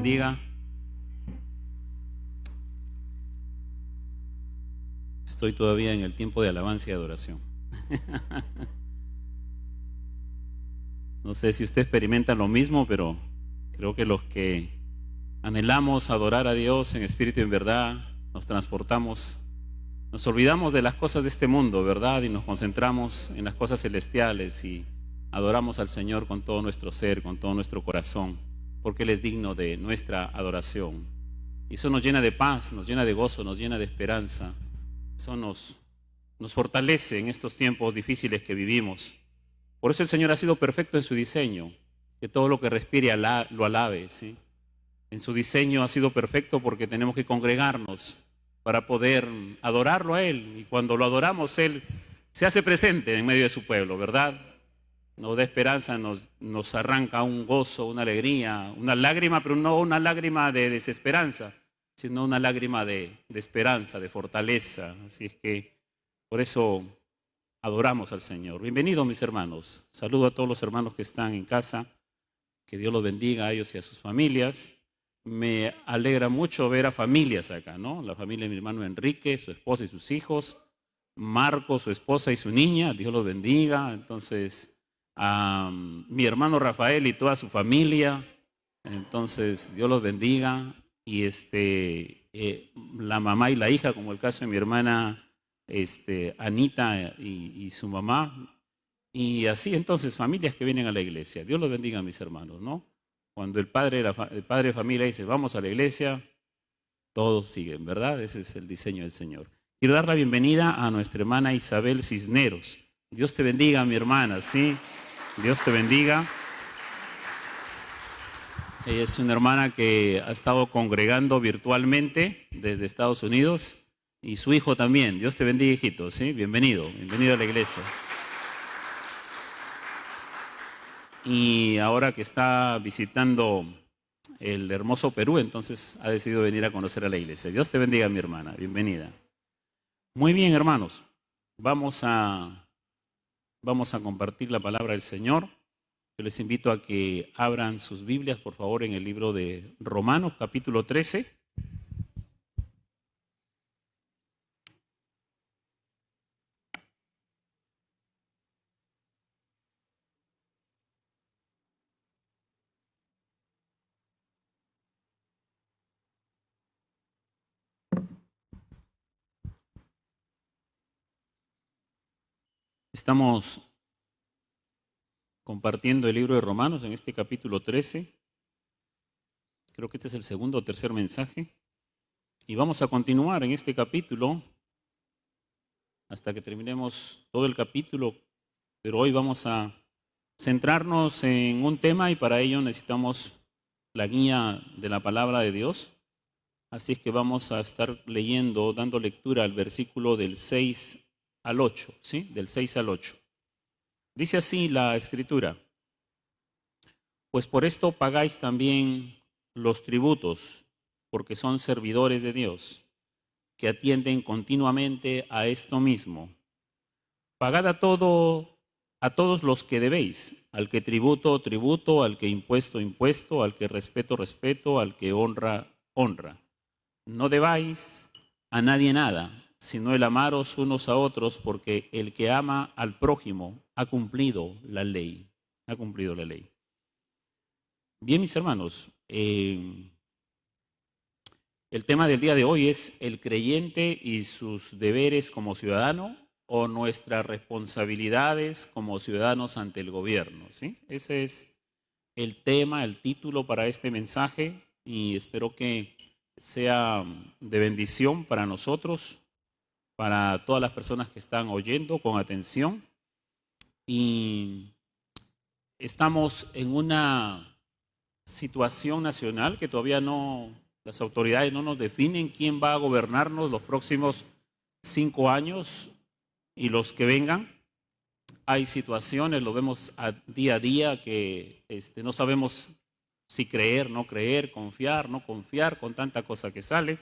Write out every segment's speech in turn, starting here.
bendiga. Estoy todavía en el tiempo de alabanza y adoración. No sé si usted experimenta lo mismo, pero creo que los que anhelamos adorar a Dios en espíritu y en verdad, nos transportamos, nos olvidamos de las cosas de este mundo, ¿verdad? Y nos concentramos en las cosas celestiales y adoramos al Señor con todo nuestro ser, con todo nuestro corazón, porque Él es digno de nuestra adoración. Y eso nos llena de paz, nos llena de gozo, nos llena de esperanza. Eso nos fortalece en estos tiempos difíciles que vivimos. Por eso el Señor ha sido perfecto en su diseño, que todo lo que respire lo alabe, ¿sí? En su diseño ha sido perfecto porque tenemos que congregarnos para poder adorarlo a Él. Y cuando lo adoramos, Él se hace presente en medio de su pueblo, ¿verdad? Nos da esperanza, nos arranca un gozo, una alegría, una lágrima, pero no una lágrima de desesperanza, sino una lágrima de esperanza, de fortaleza. Así es que por eso adoramos al Señor. Bienvenidos, mis hermanos. Saludo a todos los hermanos que están en casa. Que Dios los bendiga a ellos y a sus familias. Me alegra mucho ver a familias acá, ¿no? La familia de mi hermano Enrique, su esposa y sus hijos. Marco, su esposa y su niña. Dios los bendiga. Entonces, a mi hermano Rafael y toda su familia. Entonces, Dios los bendiga. Y la mamá y la hija, como el caso de mi hermana Anita y su mamá. Y así entonces familias que vienen a la iglesia. Dios los bendiga, mis hermanos, ¿no? Cuando el padre de familia dice vamos a la iglesia, todos siguen, ¿verdad? Ese es el diseño del Señor. Quiero dar la bienvenida a nuestra hermana Isabel Cisneros. Dios te bendiga, mi hermana, ¿sí? Dios te bendiga. Ella es una hermana que ha estado congregando virtualmente desde Estados Unidos y su hijo también. Dios te bendiga, hijito, ¿sí? Bienvenido a la iglesia. Y ahora que está visitando el hermoso Perú, entonces ha decidido venir a conocer a la iglesia. Dios te bendiga, mi hermana. Bienvenida. Muy bien, hermanos. Vamos a compartir la palabra del Señor. Yo les invito a que abran sus Biblias, por favor, en el libro de Romanos, capítulo 13. Estamos compartiendo el libro de Romanos en este capítulo 13. Creo que este es el segundo o tercer mensaje. Y vamos a continuar en este capítulo hasta que terminemos todo el capítulo. Pero hoy vamos a centrarnos en un tema y para ello necesitamos la guía de la palabra de Dios. Así es que vamos a estar leyendo, dando lectura al versículo del 6 al 8, ¿sí? Del 6 al 8. Dice así la Escritura: pues por esto pagáis también los tributos, porque son servidores de Dios, que atienden continuamente a esto mismo. Pagad a todos los que debéis, al que tributo, tributo, al que impuesto, impuesto, al que respeto, respeto, al que honra, honra. No debáis a nadie nada, sino el amaros unos a otros, porque el que ama al prójimo ha cumplido la ley. Ha cumplido la ley. Bien, mis hermanos, el tema del día de hoy es el creyente y sus deberes como ciudadano o nuestras responsabilidades como ciudadanos ante el gobierno, ¿sí? Ese es el tema, el título para este mensaje y espero que sea de bendición para nosotros, para todas las personas que están oyendo con atención. Y estamos en una situación nacional que todavía las autoridades no nos definen quién va a gobernarnos los próximos 5 años y los que vengan. Hay situaciones, lo vemos día a día, que no sabemos si creer, no creer, confiar, no confiar, con tanta cosa que sale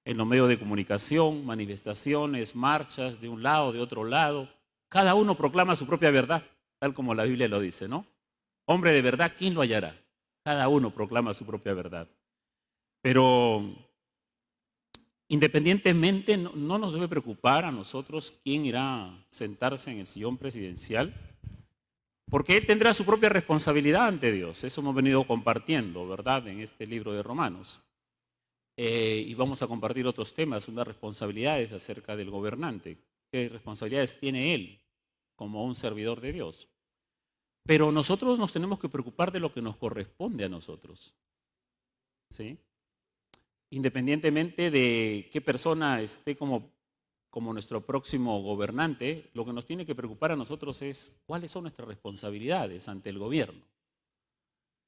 en los medios de comunicación, manifestaciones, marchas de un lado, de otro lado. Cada uno proclama su propia verdad, tal como la Biblia lo dice, ¿no? Hombre de verdad, ¿quién lo hallará? Cada uno proclama su propia verdad. Pero independientemente, no nos debe preocupar a nosotros quién irá a sentarse en el sillón presidencial, porque él tendrá su propia responsabilidad ante Dios. Eso hemos venido compartiendo, ¿verdad?, en este libro de Romanos. Y vamos a compartir otros temas, unas responsabilidades acerca del gobernante. ¿Qué responsabilidades tiene él como un servidor de Dios? Pero nosotros nos tenemos que preocupar de lo que nos corresponde a nosotros, ¿sí? Independientemente de qué persona esté como nuestro próximo gobernante, lo que nos tiene que preocupar a nosotros es cuáles son nuestras responsabilidades ante el gobierno.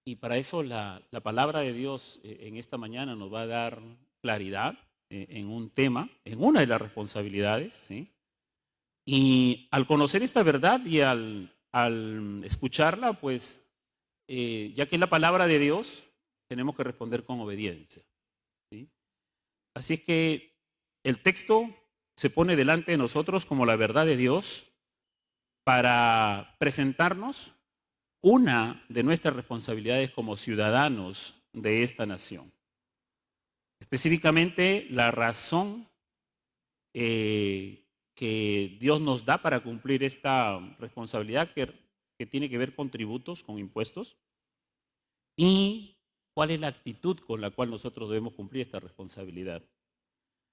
Y para eso la palabra de Dios en esta mañana nos va a dar claridad en un tema, en una de las responsabilidades, ¿sí? Y al conocer esta verdad y al escucharla, pues, ya que es la palabra de Dios, tenemos que responder con obediencia, ¿sí? Así es que el texto se pone delante de nosotros como la verdad de Dios para presentarnos una de nuestras responsabilidades como ciudadanos de esta nación. Específicamente, la razón que Dios nos da para cumplir esta responsabilidad que tiene que ver con tributos, con impuestos, y cuál es la actitud con la cual nosotros debemos cumplir esta responsabilidad.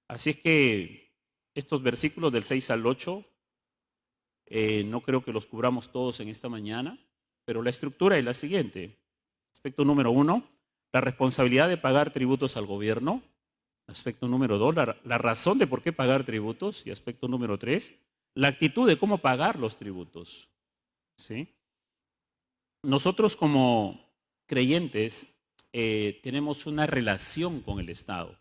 Así es que estos versículos del 6 al 8, no creo que los cubramos todos en esta mañana, pero la estructura es la siguiente. Aspecto número 1, la responsabilidad de pagar tributos al gobierno. Aspecto número 2, la razón de por qué pagar tributos. Y aspecto número 3, la actitud de cómo pagar los tributos, ¿sí? Nosotros como creyentes tenemos una relación con el Estado.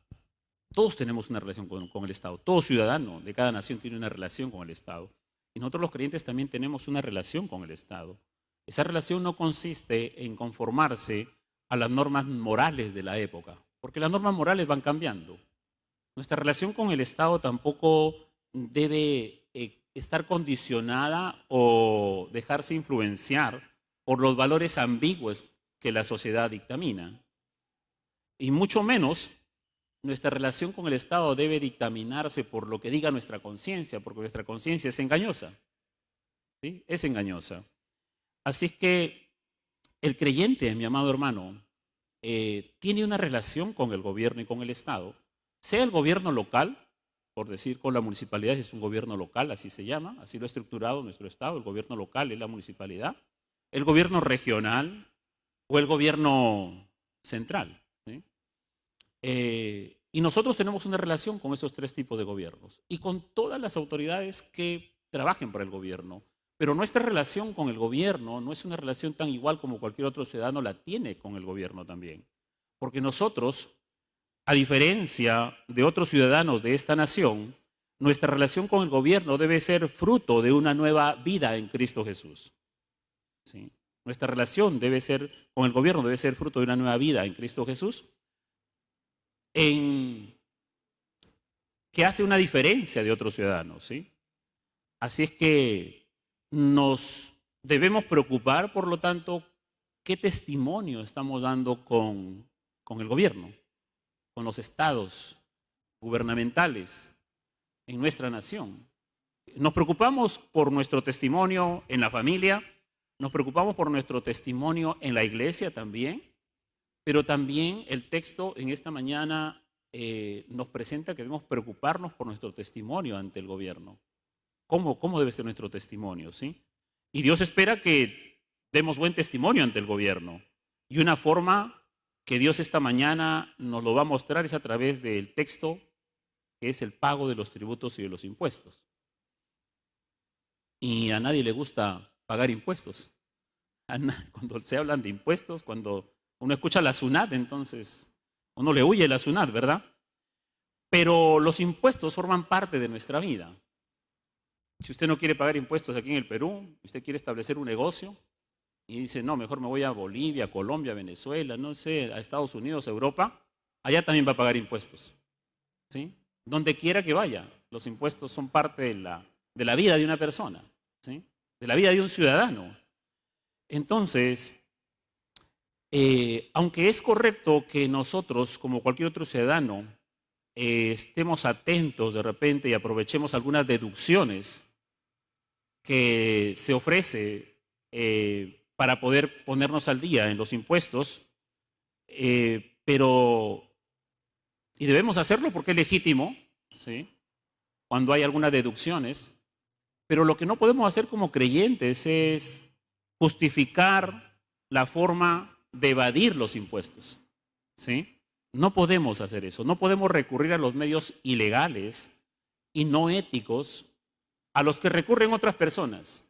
Todos tenemos una relación con el Estado. Todo ciudadano de cada nación tiene una relación con el Estado. Y nosotros los creyentes también tenemos una relación con el Estado. Esa relación no consiste en conformarse a las normas morales de la época, porque las normas morales van cambiando. Nuestra relación con el Estado tampoco debe estar condicionada o dejarse influenciar por los valores ambiguos que la sociedad dictamina. Y mucho menos nuestra relación con el Estado debe dictaminarse por lo que diga nuestra conciencia, porque nuestra conciencia es engañosa, ¿sí? Es engañosa. Así es que el creyente, mi amado hermano, tiene una relación con el gobierno y con el Estado, sea el gobierno local, por decir con la municipalidad, es un gobierno local, así se llama, así lo ha estructurado nuestro Estado, el gobierno local es la municipalidad, el gobierno regional o el gobierno central, ¿sí? Y nosotros tenemos una relación con esos tres tipos de gobiernos y con todas las autoridades que trabajen para el gobierno. Pero nuestra relación con el gobierno no es una relación tan igual como cualquier otro ciudadano la tiene con el gobierno también. Porque nosotros, a diferencia de otros ciudadanos de esta nación, nuestra relación con el gobierno debe ser fruto de una nueva vida en Cristo Jesús, ¿sí? Nuestra relación con el gobierno debe ser fruto de una nueva vida en Cristo Jesús, que hace una diferencia de otros ciudadanos, ¿sí? Así es que nos debemos preocupar, por lo tanto, qué testimonio estamos dando con el gobierno, con los estados gubernamentales en nuestra nación. Nos preocupamos por nuestro testimonio en la familia, nos preocupamos por nuestro testimonio en la iglesia también, pero también el texto en esta mañana nos presenta que debemos preocuparnos por nuestro testimonio ante el gobierno. ¿Cómo debe ser nuestro testimonio? ¿Sí? Y Dios espera que demos buen testimonio ante el gobierno. Y una forma que Dios esta mañana nos lo va a mostrar es a través del texto, que es el pago de los tributos y de los impuestos. Y a nadie le gusta pagar impuestos. Cuando se hablan de impuestos, cuando uno escucha la SUNAT, entonces uno le huye la SUNAT, ¿verdad? Pero los impuestos forman parte de nuestra vida. Si usted no quiere pagar impuestos aquí en el Perú, usted quiere establecer un negocio y dice, no, mejor me voy a Bolivia, Colombia, Venezuela, no sé, a Estados Unidos, a Europa, allá también va a pagar impuestos, ¿sí? Donde quiera que vaya, los impuestos son parte de la vida de una persona, ¿sí? De la vida de un ciudadano. Entonces, Aunque es correcto que nosotros, como cualquier otro ciudadano, estemos atentos de repente y aprovechemos algunas deducciones que se ofrece para poder ponernos al día en los impuestos, y debemos hacerlo porque es legítimo, ¿sí? Cuando hay algunas deducciones, pero lo que no podemos hacer como creyentes es justificar la forma de evadir los impuestos, ¿sí? No podemos hacer eso, no podemos recurrir a los medios ilegales y no éticos a los que recurren otras personas.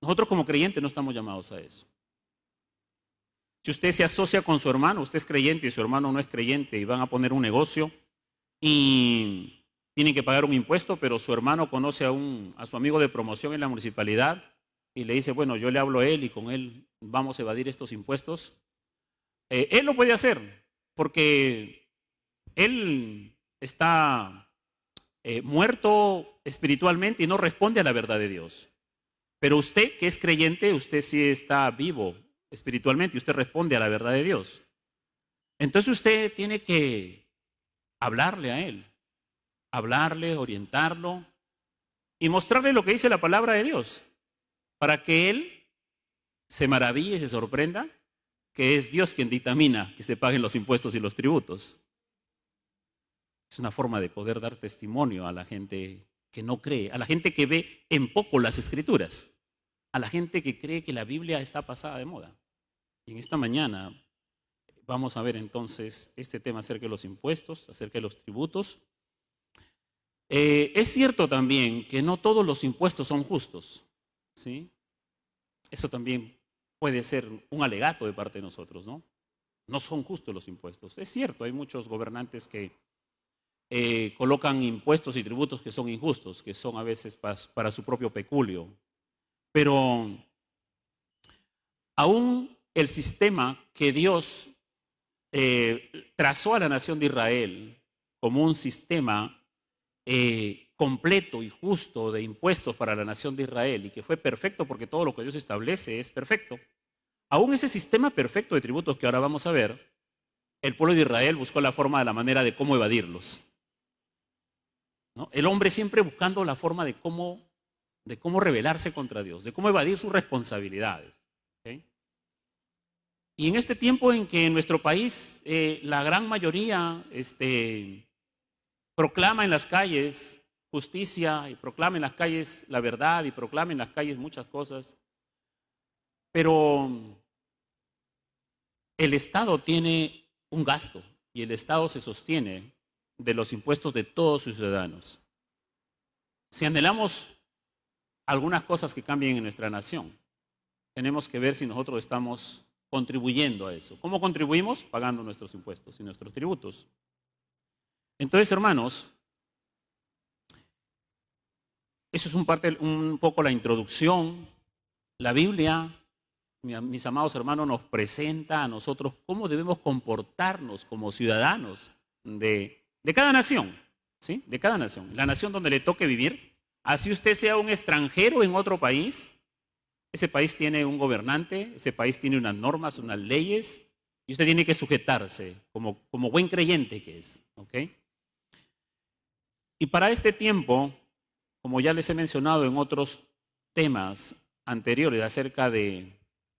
Nosotros como creyentes no estamos llamados a eso. Si usted se asocia con su hermano, usted es creyente y su hermano no es creyente y van a poner un negocio y tienen que pagar un impuesto, pero su hermano conoce a su amigo de promoción en la municipalidad y le dice, bueno, yo le hablo a él y con él vamos a evadir estos impuestos. Él lo puede hacer porque él está muerto espiritualmente y no responde a la verdad de Dios. Pero usted que es creyente, usted sí está vivo espiritualmente y usted responde a la verdad de Dios. Entonces usted tiene que hablarle a él, hablarle, orientarlo y mostrarle lo que dice la palabra de Dios, para que él se maraville y se sorprenda que es Dios quien dictamina que se paguen los impuestos y los tributos. Es una forma de poder dar testimonio a la gente que no cree, a la gente que ve en poco las escrituras, a la gente que cree que la Biblia está pasada de moda. Y en esta mañana vamos a ver entonces este tema acerca de los impuestos, acerca de los tributos. Es cierto también que no todos los impuestos son justos, ¿sí? Eso también puede ser un alegato de parte de nosotros, ¿no? No son justos los impuestos. Es cierto, hay muchos gobernantes que colocan impuestos y tributos que son injustos, que son a veces para su propio peculio. Pero aún el sistema que Dios trazó a la nación de Israel como un sistema completo y justo de impuestos para la nación de Israel y que fue perfecto porque todo lo que Dios establece es perfecto, aún ese sistema perfecto de tributos que ahora vamos a ver, el pueblo de Israel buscó la manera de cómo evadirlos, ¿no? El hombre siempre buscando la forma de cómo rebelarse contra Dios, de cómo evadir sus responsabilidades. ¿Okay? Y en este tiempo en que en nuestro país la gran mayoría proclama en las calles justicia y proclama en las calles la verdad y proclama en las calles muchas cosas, pero el Estado tiene un gasto y el Estado se sostiene de los impuestos de todos sus ciudadanos. Si anhelamos algunas cosas que cambien en nuestra nación, tenemos que ver si nosotros estamos contribuyendo a eso. ¿Cómo contribuimos? Pagando nuestros impuestos y nuestros tributos. Entonces, hermanos, eso es un poco la introducción. La Biblia, mis amados hermanos, nos presenta a nosotros cómo debemos comportarnos como ciudadanos de cada nación, ¿sí? De cada nación. La nación donde le toque vivir, así usted sea un extranjero en otro país, ese país tiene un gobernante, ese país tiene unas normas, unas leyes, y usted tiene que sujetarse como buen creyente que es, ¿ok? Y para este tiempo, como ya les he mencionado en otros temas anteriores acerca de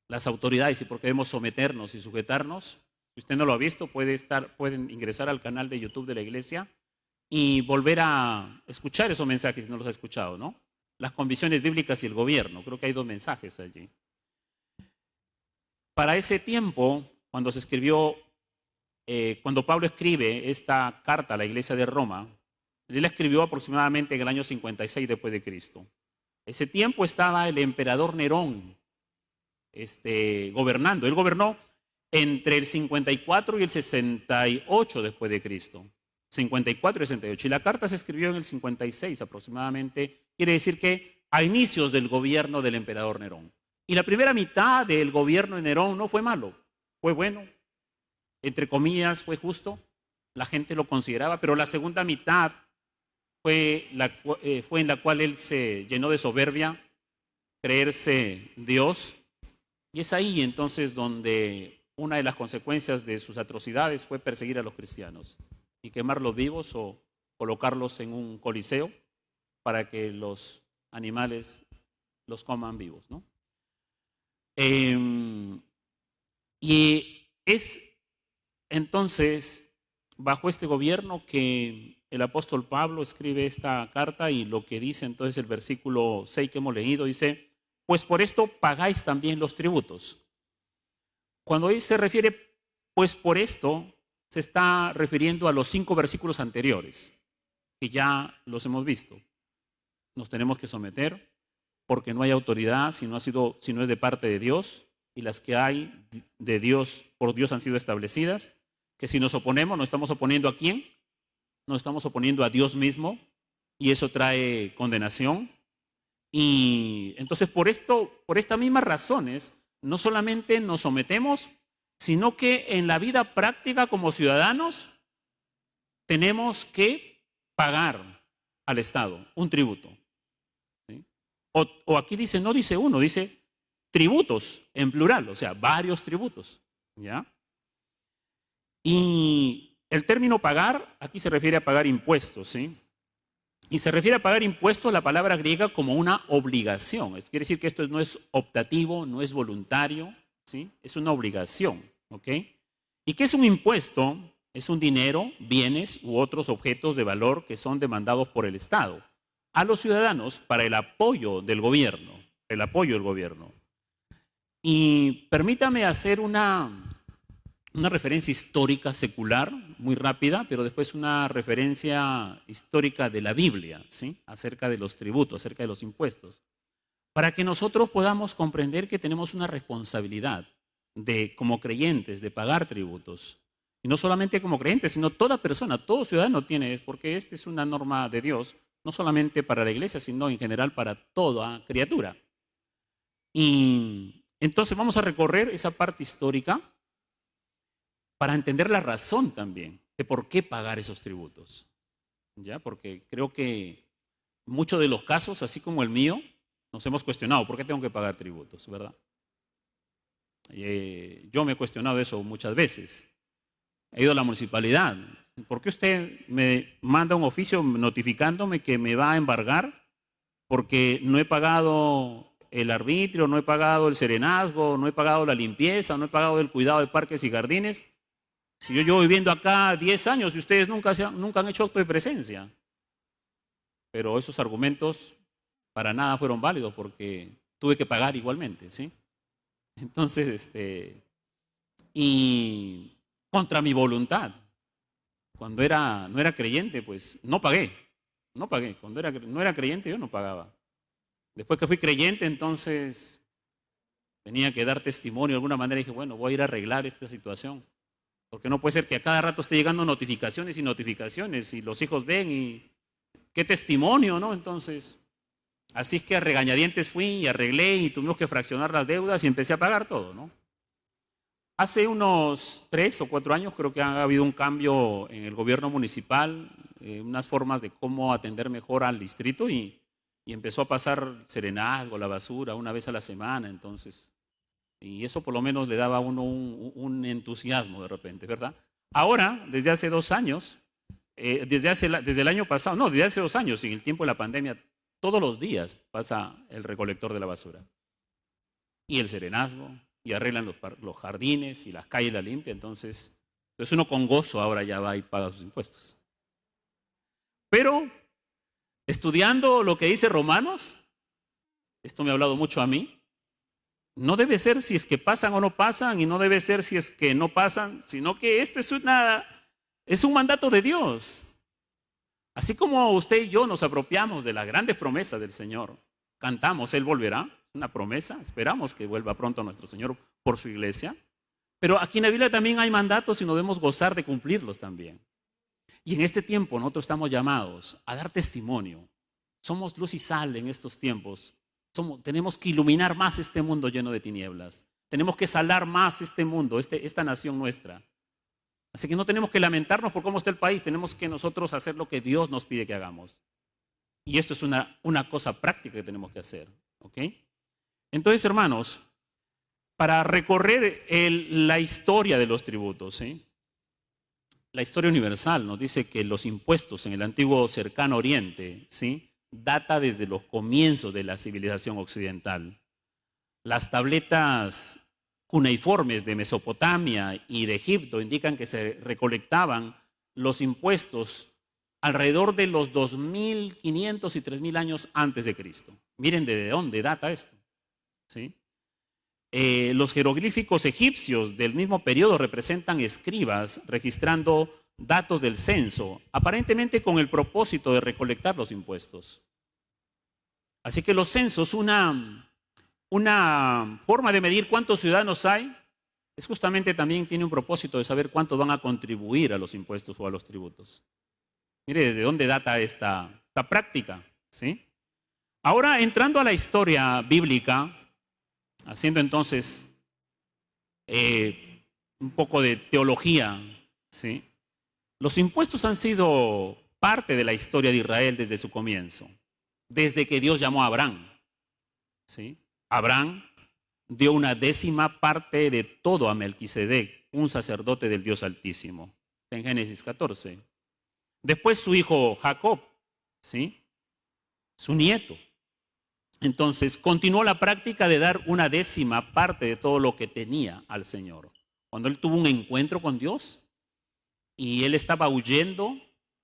las autoridades y por qué debemos someternos y sujetarnos, si usted no lo ha visto, pueden ingresar al canal de YouTube de la iglesia y volver a escuchar esos mensajes si no los ha escuchado, ¿no? Las convicciones bíblicas y el gobierno, creo que hay 2 mensajes allí. Para ese tiempo, cuando se escribió, cuando Pablo escribe esta carta a la iglesia de Roma, él la escribió aproximadamente en el año 56 después de Cristo. Ese tiempo estaba el emperador Nerón gobernando. Él gobernó entre el 54 y el 68 después de Cristo. 54 y 68. Y la carta se escribió en el 56 aproximadamente. Quiere decir que a inicios del gobierno del emperador Nerón. Y la primera mitad del gobierno de Nerón no fue malo, fue bueno. Entre comillas, fue justo. La gente lo consideraba, pero la segunda mitad fue en la cual él se llenó de soberbia, creerse Dios. Y es ahí entonces donde una de las consecuencias de sus atrocidades fue perseguir a los cristianos y quemarlos vivos o colocarlos en un coliseo para que los animales los coman vivos, ¿no? Y es entonces bajo este gobierno que el apóstol Pablo escribe esta carta, y lo que dice entonces el versículo 6 que hemos leído, dice: pues por esto pagáis también los tributos. Cuando él se refiere, pues por esto, se está refiriendo a los 5 versículos anteriores, que ya los hemos visto. Nos tenemos que someter porque no hay autoridad si no es de parte de Dios, y las que hay de Dios, por Dios, han sido establecidas. Que si nos oponemos, ¿nos estamos oponiendo a quién? Nos estamos oponiendo a Dios mismo, y eso trae condenación. Y entonces por estas mismas razones, no solamente nos sometemos, sino que en la vida práctica como ciudadanos tenemos que pagar al Estado un tributo, ¿sí? O aquí dice, no dice uno, dice tributos en plural, o sea, varios tributos, ¿ya? Y el término pagar aquí se refiere a pagar impuestos, ¿sí? Y se refiere a pagar impuestos, la palabra griega, como una obligación. Quiere decir que esto no es optativo, no es voluntario, ¿sí? Es una obligación, ¿ok? ¿Y qué es un impuesto? Es un dinero, bienes u otros objetos de valor que son demandados por el Estado a los ciudadanos para el apoyo del gobierno, Y permítame hacer una referencia histórica secular, muy rápida, pero después una referencia histórica de la Biblia, ¿sí? Acerca de los tributos, acerca de los impuestos, para que nosotros podamos comprender que tenemos una responsabilidad como creyentes, de pagar tributos. Y no solamente como creyentes, sino toda persona, todo ciudadano tiene, porque esta es una norma de Dios, no solamente para la iglesia, sino en general para toda criatura. Y entonces vamos a recorrer esa parte histórica para entender la razón también de por qué pagar esos tributos, ¿ya? Porque creo que en muchos de los casos, así como el mío, nos hemos cuestionado, ¿por qué tengo que pagar tributos, verdad? Yo me he cuestionado eso muchas veces. He ido a la municipalidad. ¿Por qué usted me manda un oficio notificándome que me va a embargar porque no he pagado el arbitrio, no he pagado el serenazgo, no he pagado la limpieza, no he pagado el cuidado de parques y jardines? Si yo llevo viviendo acá 10 años y ustedes nunca han hecho acto de presencia. Pero esos argumentos para nada fueron válidos porque tuve que pagar igualmente, ¿sí? Entonces, y contra mi voluntad. Cuando no era creyente, pues no pagué. Cuando no era creyente, yo no pagaba. Después que fui creyente, entonces tenía que dar testimonio de alguna manera. Y dije, bueno, voy a ir a arreglar esta situación. Porque no puede ser que a cada rato esté llegando notificaciones y notificaciones y los hijos ven y qué testimonio, ¿no? Entonces, así es que a regañadientes fui y arreglé y tuvimos que fraccionar las deudas y empecé a pagar todo, ¿no? Hace unos 3 o 4 años creo que ha habido un cambio en el gobierno municipal, unas formas de cómo atender mejor al distrito, y empezó a pasar serenazgo, la basura, una vez a la semana, entonces, y eso por lo menos le daba a uno un entusiasmo de repente, ¿verdad? Ahora, desde hace 2 años, desde el año pasado, no, desde hace 2 años, en el tiempo de la pandemia, todos los días pasa el recolector de la basura y el serenazgo, y arreglan los jardines y las calles la limpia. Entonces uno con gozo ahora ya va y paga sus impuestos. Pero estudiando lo que dice Romanos, esto me ha hablado mucho a mí, no debe ser si es que pasan o no pasan, y no debe ser si es que no pasan, sino que esto es un mandato de Dios. Así como usted y yo nos apropiamos de las grandes promesas del Señor, cantamos, Él volverá, una promesa, esperamos que vuelva pronto nuestro Señor por su iglesia, pero aquí en la Biblia también hay mandatos y nos debemos gozar de cumplirlos también. Y en este tiempo nosotros estamos llamados a dar testimonio. Somos luz y sal en estos tiempos. Tenemos que iluminar más este mundo lleno de tinieblas. Tenemos que salar más este mundo, esta nación nuestra. Así que no tenemos que lamentarnos por cómo está el país, tenemos que nosotros hacer lo que Dios nos pide que hagamos. Y esto es una cosa práctica que tenemos que hacer, ¿ok? Entonces, hermanos, para recorrer la historia de los tributos, ¿sí? La historia universal nos dice que los impuestos en el antiguo cercano oriente, ¿sí?, data desde los comienzos de la civilización occidental. Las tabletas cuneiformes de Mesopotamia y de Egipto indican que se recolectaban los impuestos alrededor de los 2500 y 3000 años antes de Cristo. Miren de dónde data esto, ¿sí? Los jeroglíficos egipcios del mismo periodo representan escribas registrando datos del censo, aparentemente con el propósito de recolectar los impuestos. Así que los censos, una forma de medir cuántos ciudadanos hay, es justamente también tiene un propósito de saber cuántos van a contribuir a los impuestos o a los tributos. Mire desde dónde data esta práctica, ¿sí? Ahora, entrando a la historia bíblica, haciendo entonces un poco de teología, ¿sí? Los impuestos han sido parte de la historia de Israel desde su comienzo, desde que Dios llamó a Abraham, ¿sí? Abraham dio una 10ª parte de todo a Melquisedec, un sacerdote del Dios Altísimo, en Génesis 14. Después su hijo Jacob, ¿sí?, su nieto. Entonces continuó la práctica de dar una 10ª parte de todo lo que tenía al Señor. Cuando él tuvo un encuentro con Dios y él estaba huyendo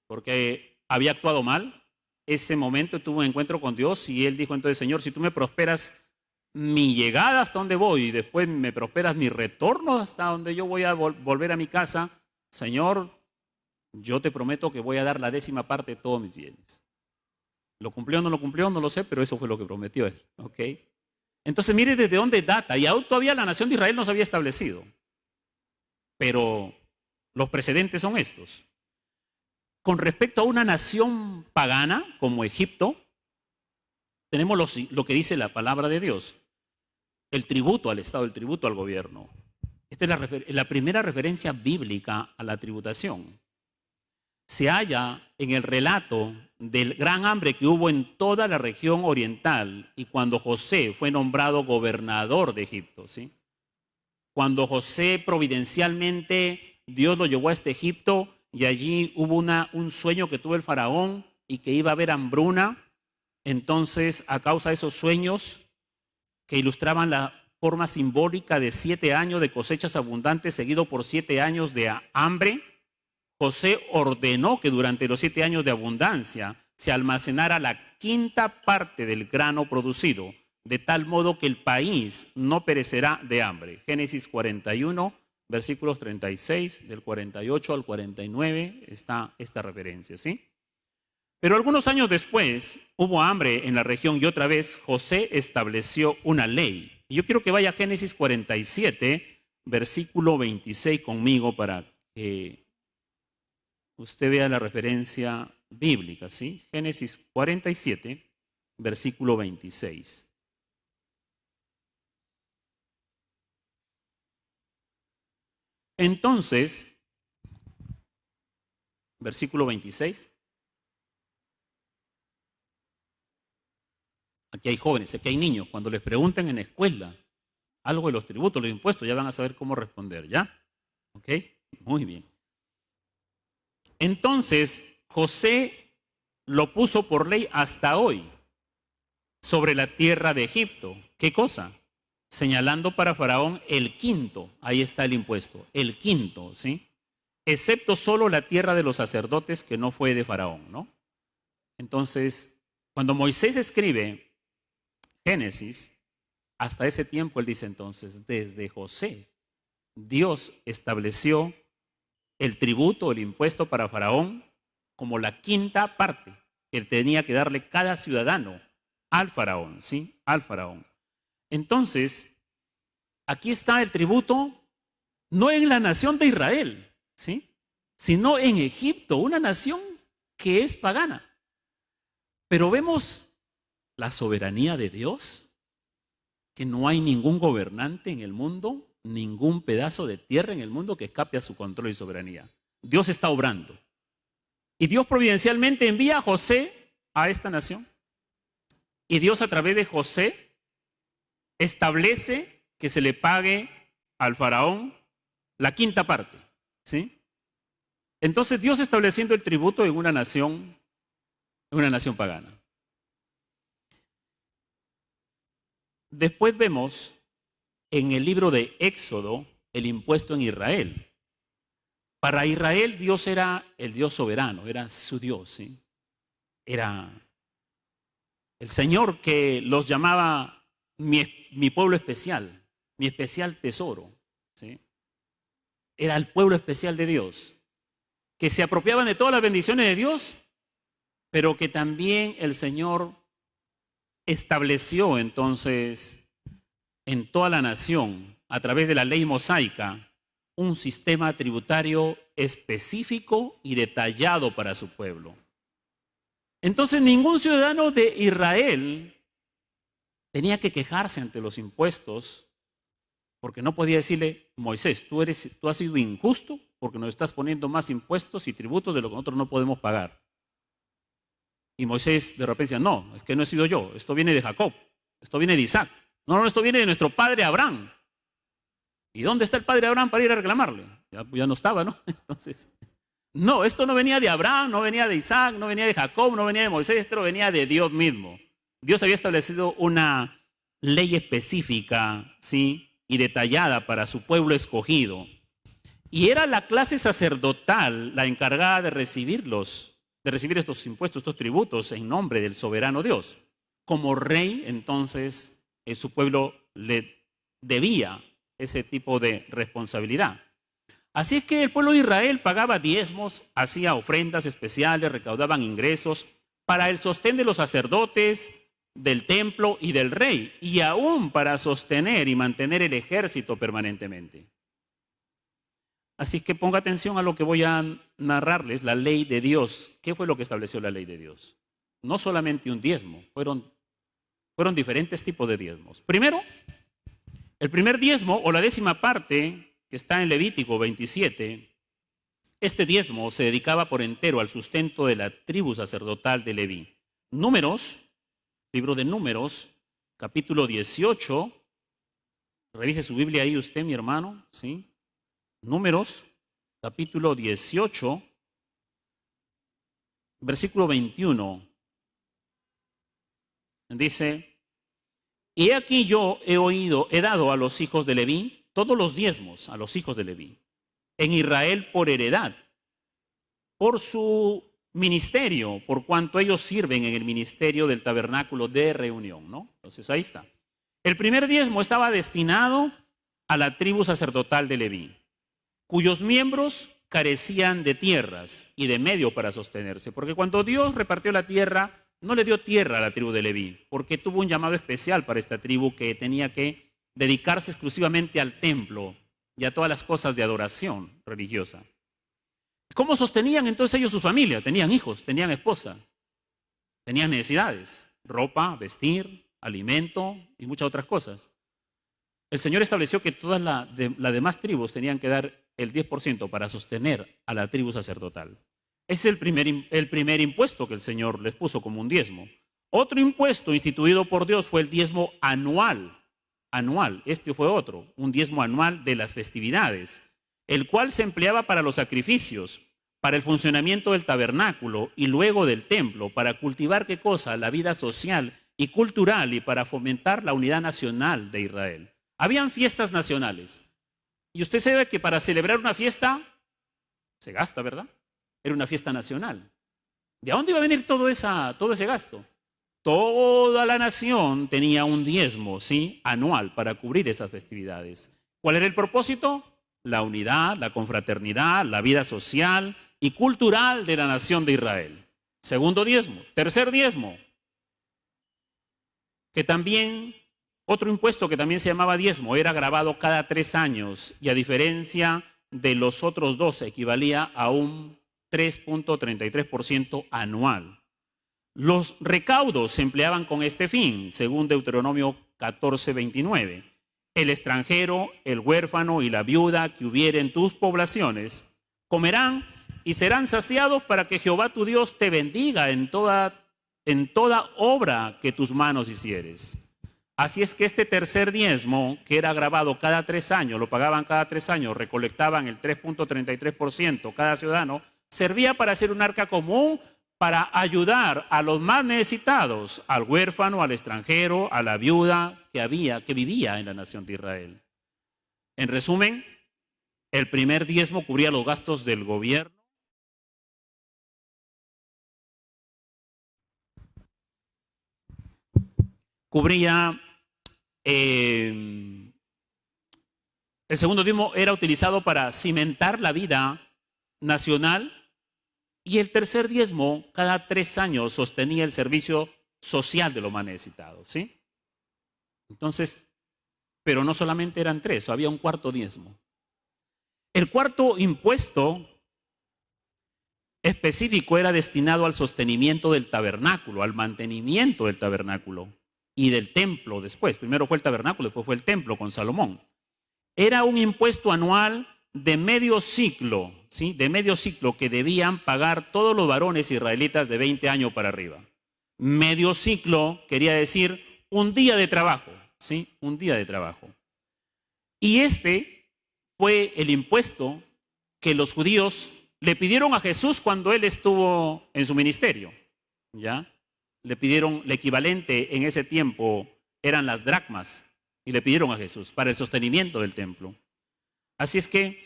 porque había actuado mal, ese momento tuvo un encuentro con Dios y él dijo entonces: Señor, si tú me prosperas mi llegada hasta donde voy y después me prosperas mi retorno hasta donde yo voy a volver a mi casa, Señor, yo te prometo que voy a dar la 10ª parte de todos mis bienes. ¿Lo cumplió o no lo cumplió? No lo sé, pero eso fue lo que prometió él. ¿Ok? Entonces mire desde dónde data. Y aún todavía la nación de Israel no se había establecido. Pero los precedentes son estos. Con respecto a una nación pagana como Egipto, tenemos lo que dice la palabra de Dios. El tributo al Estado, el tributo al gobierno. Esta es la primera referencia bíblica a la tributación. Se halla en el relato del gran hambre que hubo en toda la región oriental y cuando José fue nombrado gobernador de Egipto, ¿sí? Cuando José providencialmente, Dios lo llevó a este Egipto y allí hubo un sueño que tuvo el faraón y que iba a haber hambruna. Entonces, a causa de esos sueños que ilustraban la forma simbólica de 7 años de cosechas abundantes seguido por 7 años de hambre, José ordenó que durante los 7 años de abundancia se almacenara la 5ª parte del grano producido, de tal modo que el país no perecerá de hambre. Génesis 41, versículos 36, del 48 al 49 está esta referencia, ¿sí? Pero algunos años después hubo hambre en la región y otra vez José estableció una ley. Y yo quiero que vaya a Génesis 47, versículo 26 conmigo para que usted vea la referencia bíblica, ¿sí? Génesis 47, versículo 26. Entonces, versículo 26. Aquí hay jóvenes, aquí hay niños. Cuando les pregunten en la escuela algo de los tributos, los impuestos, ya van a saber cómo responder, ¿ya? ¿Ok? Muy bien. Entonces, José lo puso por ley hasta hoy sobre la tierra de Egipto. ¿Qué cosa? Señalando para Faraón el 5º, ahí está el impuesto, el 5º, ¿sí? Excepto solo la tierra de los sacerdotes que no fue de Faraón, ¿no? Entonces, cuando Moisés escribe Génesis, hasta ese tiempo él dice entonces, desde José, Dios estableció el tributo, el impuesto para Faraón como la 5ª parte que tenía que darle cada ciudadano al Faraón, ¿sí? Al Faraón. Entonces, aquí está el tributo, no en la nación de Israel, ¿sí?, sino en Egipto, una nación que es pagana. Pero vemos la soberanía de Dios, que no hay ningún gobernante en el mundo, ningún pedazo de tierra en el mundo que escape a su control y soberanía. Dios está obrando. Y Dios providencialmente envía a José a esta nación. Y Dios a través de José establece que se le pague al faraón la quinta parte, ¿sí? Entonces Dios estableciendo el tributo en una nación pagana. Después vemos en el libro de Éxodo el impuesto en Israel. Para Israel Dios era el Dios soberano, era su Dios, ¿sí? Era el Señor que los llamaba mi pueblo especial, mi especial tesoro, ¿sí? Era el pueblo especial de Dios, que se apropiaban de todas las bendiciones de Dios, pero que también el Señor estableció entonces en toda la nación, a través de la ley mosaica, un sistema tributario específico y detallado para su pueblo. Entonces ningún ciudadano de Israel tenía que quejarse ante los impuestos, porque no podía decirle, Moisés, tú has sido injusto porque nos estás poniendo más impuestos y tributos de lo que nosotros no podemos pagar. Y Moisés de repente decía, no, es que no he sido yo, esto viene de Jacob, esto viene de Isaac. No, esto viene de nuestro padre Abraham. ¿Y dónde está el padre Abraham para ir a reclamarle? Ya no estaba, ¿no? Entonces, no, esto no venía de Abraham, no venía de Isaac, no venía de Jacob, no venía de Moisés, esto venía de Dios mismo. Dios había establecido una ley específica, ¿sí? Y detallada para su pueblo escogido. Y era la clase sacerdotal la encargada de recibir estos impuestos, estos tributos en nombre del soberano Dios. Como rey, entonces, su pueblo le debía ese tipo de responsabilidad. Así es que el pueblo de Israel pagaba diezmos, hacía ofrendas especiales, recaudaban ingresos para el sostén de los sacerdotes, del templo y del rey, y aún para sostener y mantener el ejército permanentemente. Así que ponga atención a lo que voy a narrarles, la ley de Dios. ¿Qué fue lo que estableció la ley de Dios? No solamente un diezmo, fueron diferentes tipos de diezmos. Primero, el primer diezmo o la 10ª parte que está en Levítico 27, este diezmo se dedicaba por entero al sustento de la tribu sacerdotal de Leví. Números, libro de Números, capítulo 18, revise su Biblia ahí usted, mi hermano, ¿sí? Números, capítulo 18, versículo 21. Dice, y aquí yo he dado a los hijos de Leví todos los diezmos a los hijos de Leví, en Israel por heredad, por su ministerio, por cuanto ellos sirven en el ministerio del tabernáculo de reunión, ¿no? Entonces ahí está. El primer diezmo estaba destinado a la tribu sacerdotal de Leví, cuyos miembros carecían de tierras y de medio para sostenerse, porque cuando Dios repartió la tierra, no le dio tierra a la tribu de Leví, porque tuvo un llamado especial para esta tribu que tenía que dedicarse exclusivamente al templo y a todas las cosas de adoración religiosa. ¿Cómo sostenían entonces ellos sus familias? Tenían hijos, tenían esposa, tenían necesidades, ropa, vestir, alimento y muchas otras cosas. El Señor estableció que todas las demás tribus tenían que dar el 10% para sostener a la tribu sacerdotal. Ese es el primer impuesto que el Señor les puso como un diezmo. Otro impuesto instituido por Dios fue el diezmo anual. Este fue otro, un diezmo anual de las festividades, el cual se empleaba para los sacrificios, para el funcionamiento del tabernáculo y luego del templo, para cultivar ¿qué cosa? La vida social y cultural y para fomentar la unidad nacional de Israel. Habían fiestas nacionales. Y usted sabe que para celebrar una fiesta se gasta, ¿verdad? Era una fiesta nacional. ¿De dónde iba a venir todo ese gasto? Toda la nación tenía un diezmo, ¿sí? Anual para cubrir esas festividades. ¿Cuál era el propósito? La unidad, la confraternidad, la vida social y cultural de la nación de Israel. Segundo diezmo. Tercer diezmo, que también, otro impuesto que también se llamaba diezmo, era grabado cada 3 años y a diferencia de los otros 2 equivalía a un 3.33% anual. Los recaudos se empleaban con este fin, según Deuteronomio 14:29. El extranjero, el huérfano y la viuda que hubiere en tus poblaciones comerán y serán saciados para que Jehová tu Dios te bendiga en toda obra que tus manos hicieres. Así es que este tercer diezmo, que era grabado cada 3 años, lo pagaban cada 3 años, recolectaban el 3.33% cada ciudadano, servía para hacer un arca común para ayudar a los más necesitados, al huérfano, al extranjero, a la viuda que vivía en la nación de Israel. En resumen, el primer diezmo cubría los gastos del gobierno. Cubría, el segundo diezmo era utilizado para cimentar la vida nacional, y el tercer diezmo cada 3 años sostenía el servicio social de los más necesitados, ¿sí? Entonces, pero no solamente eran 3, había un cuarto diezmo. El cuarto impuesto específico era destinado al sostenimiento del tabernáculo, al mantenimiento del tabernáculo y del templo después. Primero fue el tabernáculo, después fue el templo con Salomón. Era un impuesto anual de medio ciclo, ¿sí? De medio ciclo que debían pagar todos los varones israelitas de 20 años para arriba. Medio ciclo quería decir un día de trabajo, ¿sí? Un día de trabajo. Y este fue el impuesto que los judíos le pidieron a Jesús cuando él estuvo en su ministerio, ¿ya? Le pidieron, el equivalente en ese tiempo eran las dracmas, y le pidieron a Jesús para el sostenimiento del templo. Así es que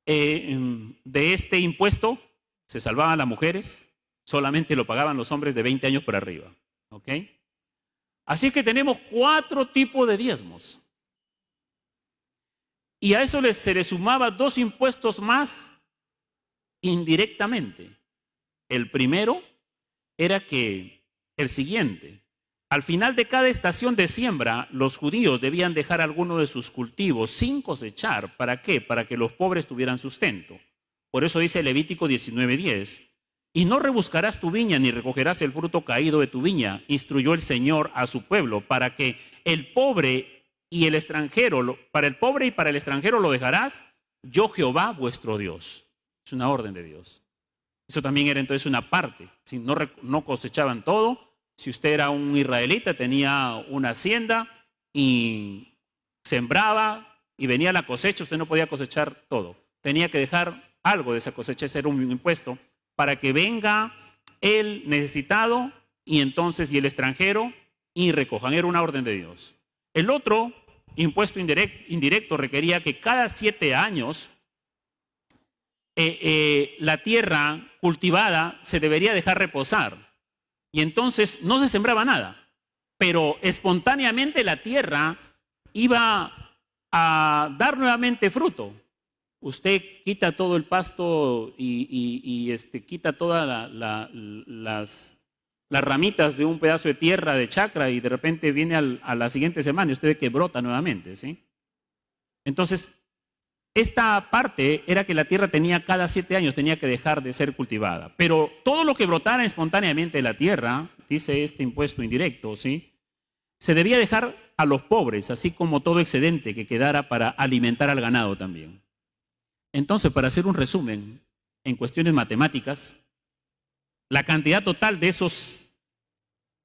de este impuesto se salvaban las mujeres, solamente lo pagaban los hombres de 20 años para arriba, ¿ok? Así que tenemos 4 tipos de diezmos. Y a eso se le sumaba 2 impuestos más indirectamente. El primero era que el siguiente: al final de cada estación de siembra, los judíos debían dejar alguno de sus cultivos sin cosechar. ¿Para qué? Para que los pobres tuvieran sustento. Por eso dice Levítico 19:10, y no rebuscarás tu viña ni recogerás el fruto caído de tu viña, instruyó el Señor a su pueblo, para que el pobre y el extranjero, para el pobre y para el extranjero lo dejarás, yo Jehová vuestro Dios. Es una orden de Dios. Eso también era entonces una parte. Si no cosechaban todo, si usted era un israelita, tenía una hacienda y sembraba y venía la cosecha, usted no podía cosechar todo. Tenía que dejar algo de esa cosecha, ese era un impuesto, para que venga el necesitado y entonces y el extranjero y recojan. Era una orden de Dios. El otro impuesto indirecto requería que cada 7 años la tierra cultivada se debería dejar reposar. Y entonces no se sembraba nada, pero espontáneamente la tierra iba a dar nuevamente fruto. Usted quita todo el pasto y quita todas las ramitas de un pedazo de tierra de chacra y de repente viene a la siguiente semana y usted ve que brota nuevamente, ¿sí? Entonces, esta parte era que la tierra tenía cada 7 años, tenía que dejar de ser cultivada. Pero todo lo que brotara espontáneamente de la tierra, dice este impuesto indirecto, ¿sí?, se debía dejar a los pobres, así como todo excedente que quedara para alimentar al ganado también. Entonces, para hacer un resumen, en cuestiones matemáticas, la cantidad total de esos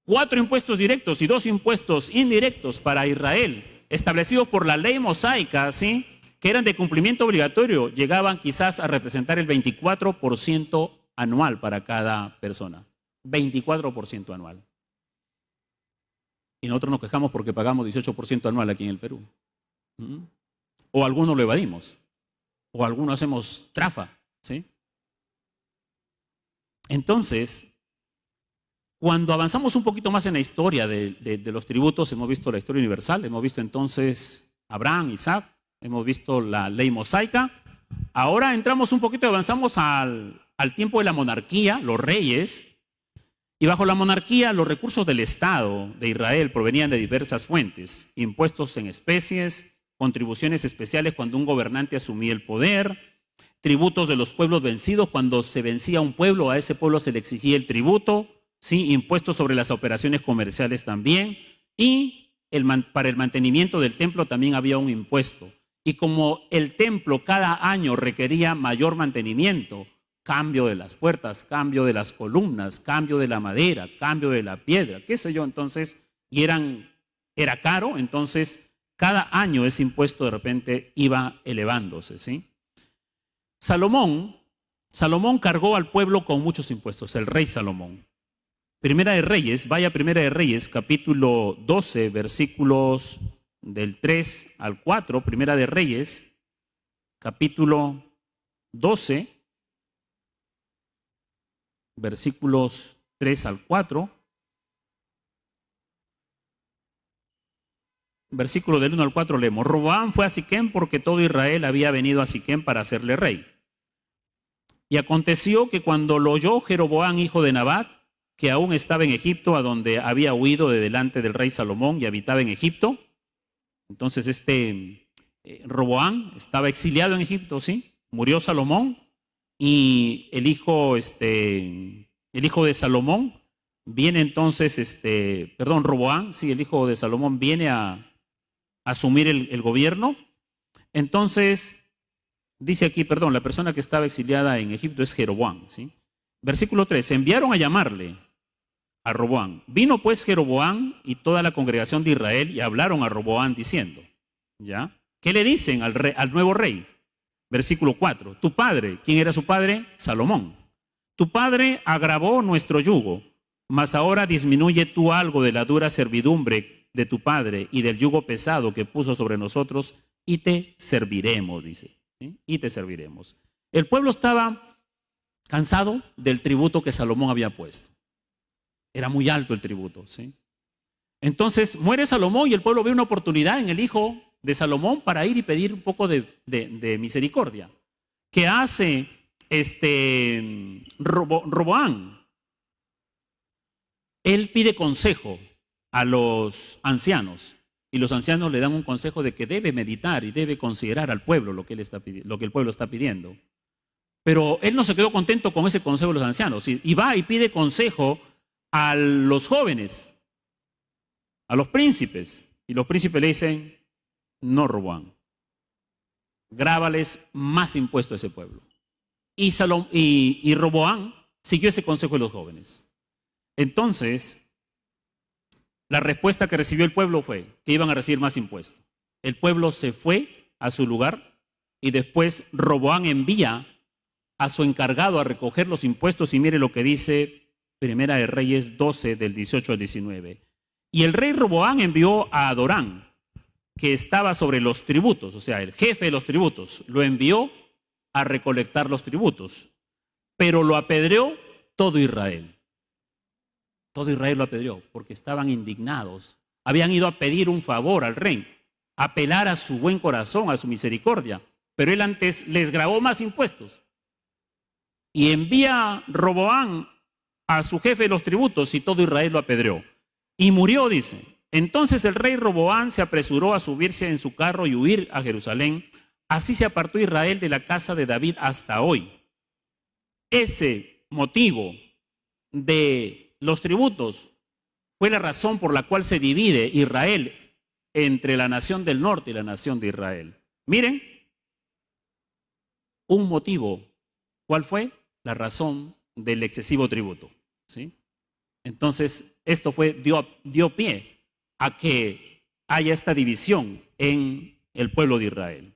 4 impuestos directos y 2 impuestos indirectos para Israel, establecidos por la ley mosaica, ¿sí?, que eran de cumplimiento obligatorio, llegaban quizás a representar el 24% anual para cada persona. 24% anual. Y nosotros nos quejamos porque pagamos 18% anual aquí en el Perú. O algunos lo evadimos. O algunos hacemos trafa, ¿sí? Entonces, cuando avanzamos un poquito más en la historia de los tributos, hemos visto la historia universal, hemos visto entonces Abraham, Isaac, hemos visto la ley mosaica. Ahora entramos un poquito, avanzamos al tiempo de la monarquía, los reyes. Y bajo la monarquía, los recursos del Estado de Israel provenían de diversas fuentes: impuestos en especies, contribuciones especiales cuando un gobernante asumía el poder, tributos de los pueblos vencidos, cuando se vencía un pueblo, a ese pueblo se le exigía el tributo, ¿sí?, impuestos sobre las operaciones comerciales también, y para el mantenimiento del templo también había un impuesto. Y como el templo cada año requería mayor mantenimiento, cambio de las puertas, cambio de las columnas, cambio de la madera, cambio de la piedra, qué sé yo, entonces, y eran era caro, entonces cada año ese impuesto de repente iba elevándose, ¿sí? Salomón cargó al pueblo con muchos impuestos, el rey Salomón. Primera de Reyes, vaya a Primera de Reyes, capítulo 12, versículos del 3 al 4, Primera de Reyes, capítulo 12, versículos 3 al 4, versículo del 1 al 4 leemos: Roboam fue a Siquem porque todo Israel había venido a Siquem para hacerle rey. Y aconteció que cuando lo oyó Jeroboam, hijo de Nabat, que aún estaba en Egipto, a donde había huido de delante del rey Salomón y habitaba en Egipto. Entonces Roboam estaba exiliado en Egipto, ¿sí? Murió Salomón y el hijo de Salomón viene entonces, Roboam, sí, el hijo de Salomón viene a asumir el gobierno. Entonces, dice aquí, la persona que estaba exiliada en Egipto es Jeroboam, ¿sí? Versículo 3, enviaron a llamarle a Roboam. Vino pues Jeroboam y toda la congregación de Israel y hablaron a Roboam diciendo, ¿ya? ¿Qué le dicen al nuevo rey? Versículo 4, tu padre, ¿quién era su padre? Salomón. Tu padre agravó nuestro yugo, mas ahora disminuye tú algo de la dura servidumbre de tu padre y del yugo pesado que puso sobre nosotros y te serviremos, dice, ¿sí? Y te serviremos. El pueblo estaba cansado del tributo que Salomón había puesto. Era muy alto el tributo, ¿sí? Entonces muere Salomón y el pueblo ve una oportunidad en el hijo de Salomón para ir y pedir un poco de misericordia. ¿Qué hace Roboam? Él pide consejo a los ancianos y los ancianos le dan un consejo de que debe meditar y debe considerar al pueblo lo que el pueblo está pidiendo. Pero él no se quedó contento con ese consejo de los ancianos y va y pide consejo a los jóvenes, a los príncipes, y los príncipes le dicen, no, Roboam, grábales más impuestos a ese pueblo. Y Roboam siguió ese consejo de los jóvenes. Entonces, la respuesta que recibió el pueblo fue que iban a recibir más impuestos. El pueblo se fue a su lugar y después Roboam envía a su encargado a recoger los impuestos y mire lo que dice Primera de Reyes 12 del 18 al 19. Y el rey Roboam envió a Adorán, que estaba sobre los tributos, o sea, el jefe de los tributos, lo envió a recolectar los tributos, pero lo apedreó todo Israel. Todo Israel lo apedreó porque estaban indignados. Habían ido a pedir un favor al rey, a apelar a su buen corazón, a su misericordia, pero él antes les grabó más impuestos. Y envía Roboam a su jefe de los tributos y todo Israel lo apedreó. Y murió, dice. Entonces el rey Roboam se apresuró a subirse en su carro y huir a Jerusalén. Así se apartó Israel de la casa de David hasta hoy. Ese motivo de los tributos fue la razón por la cual se divide Israel entre la nación del norte y la nación de Israel. Miren, un motivo. ¿Cuál fue? La razón del excesivo tributo, ¿sí? Entonces, esto dio pie a que haya esta división en el pueblo de Israel.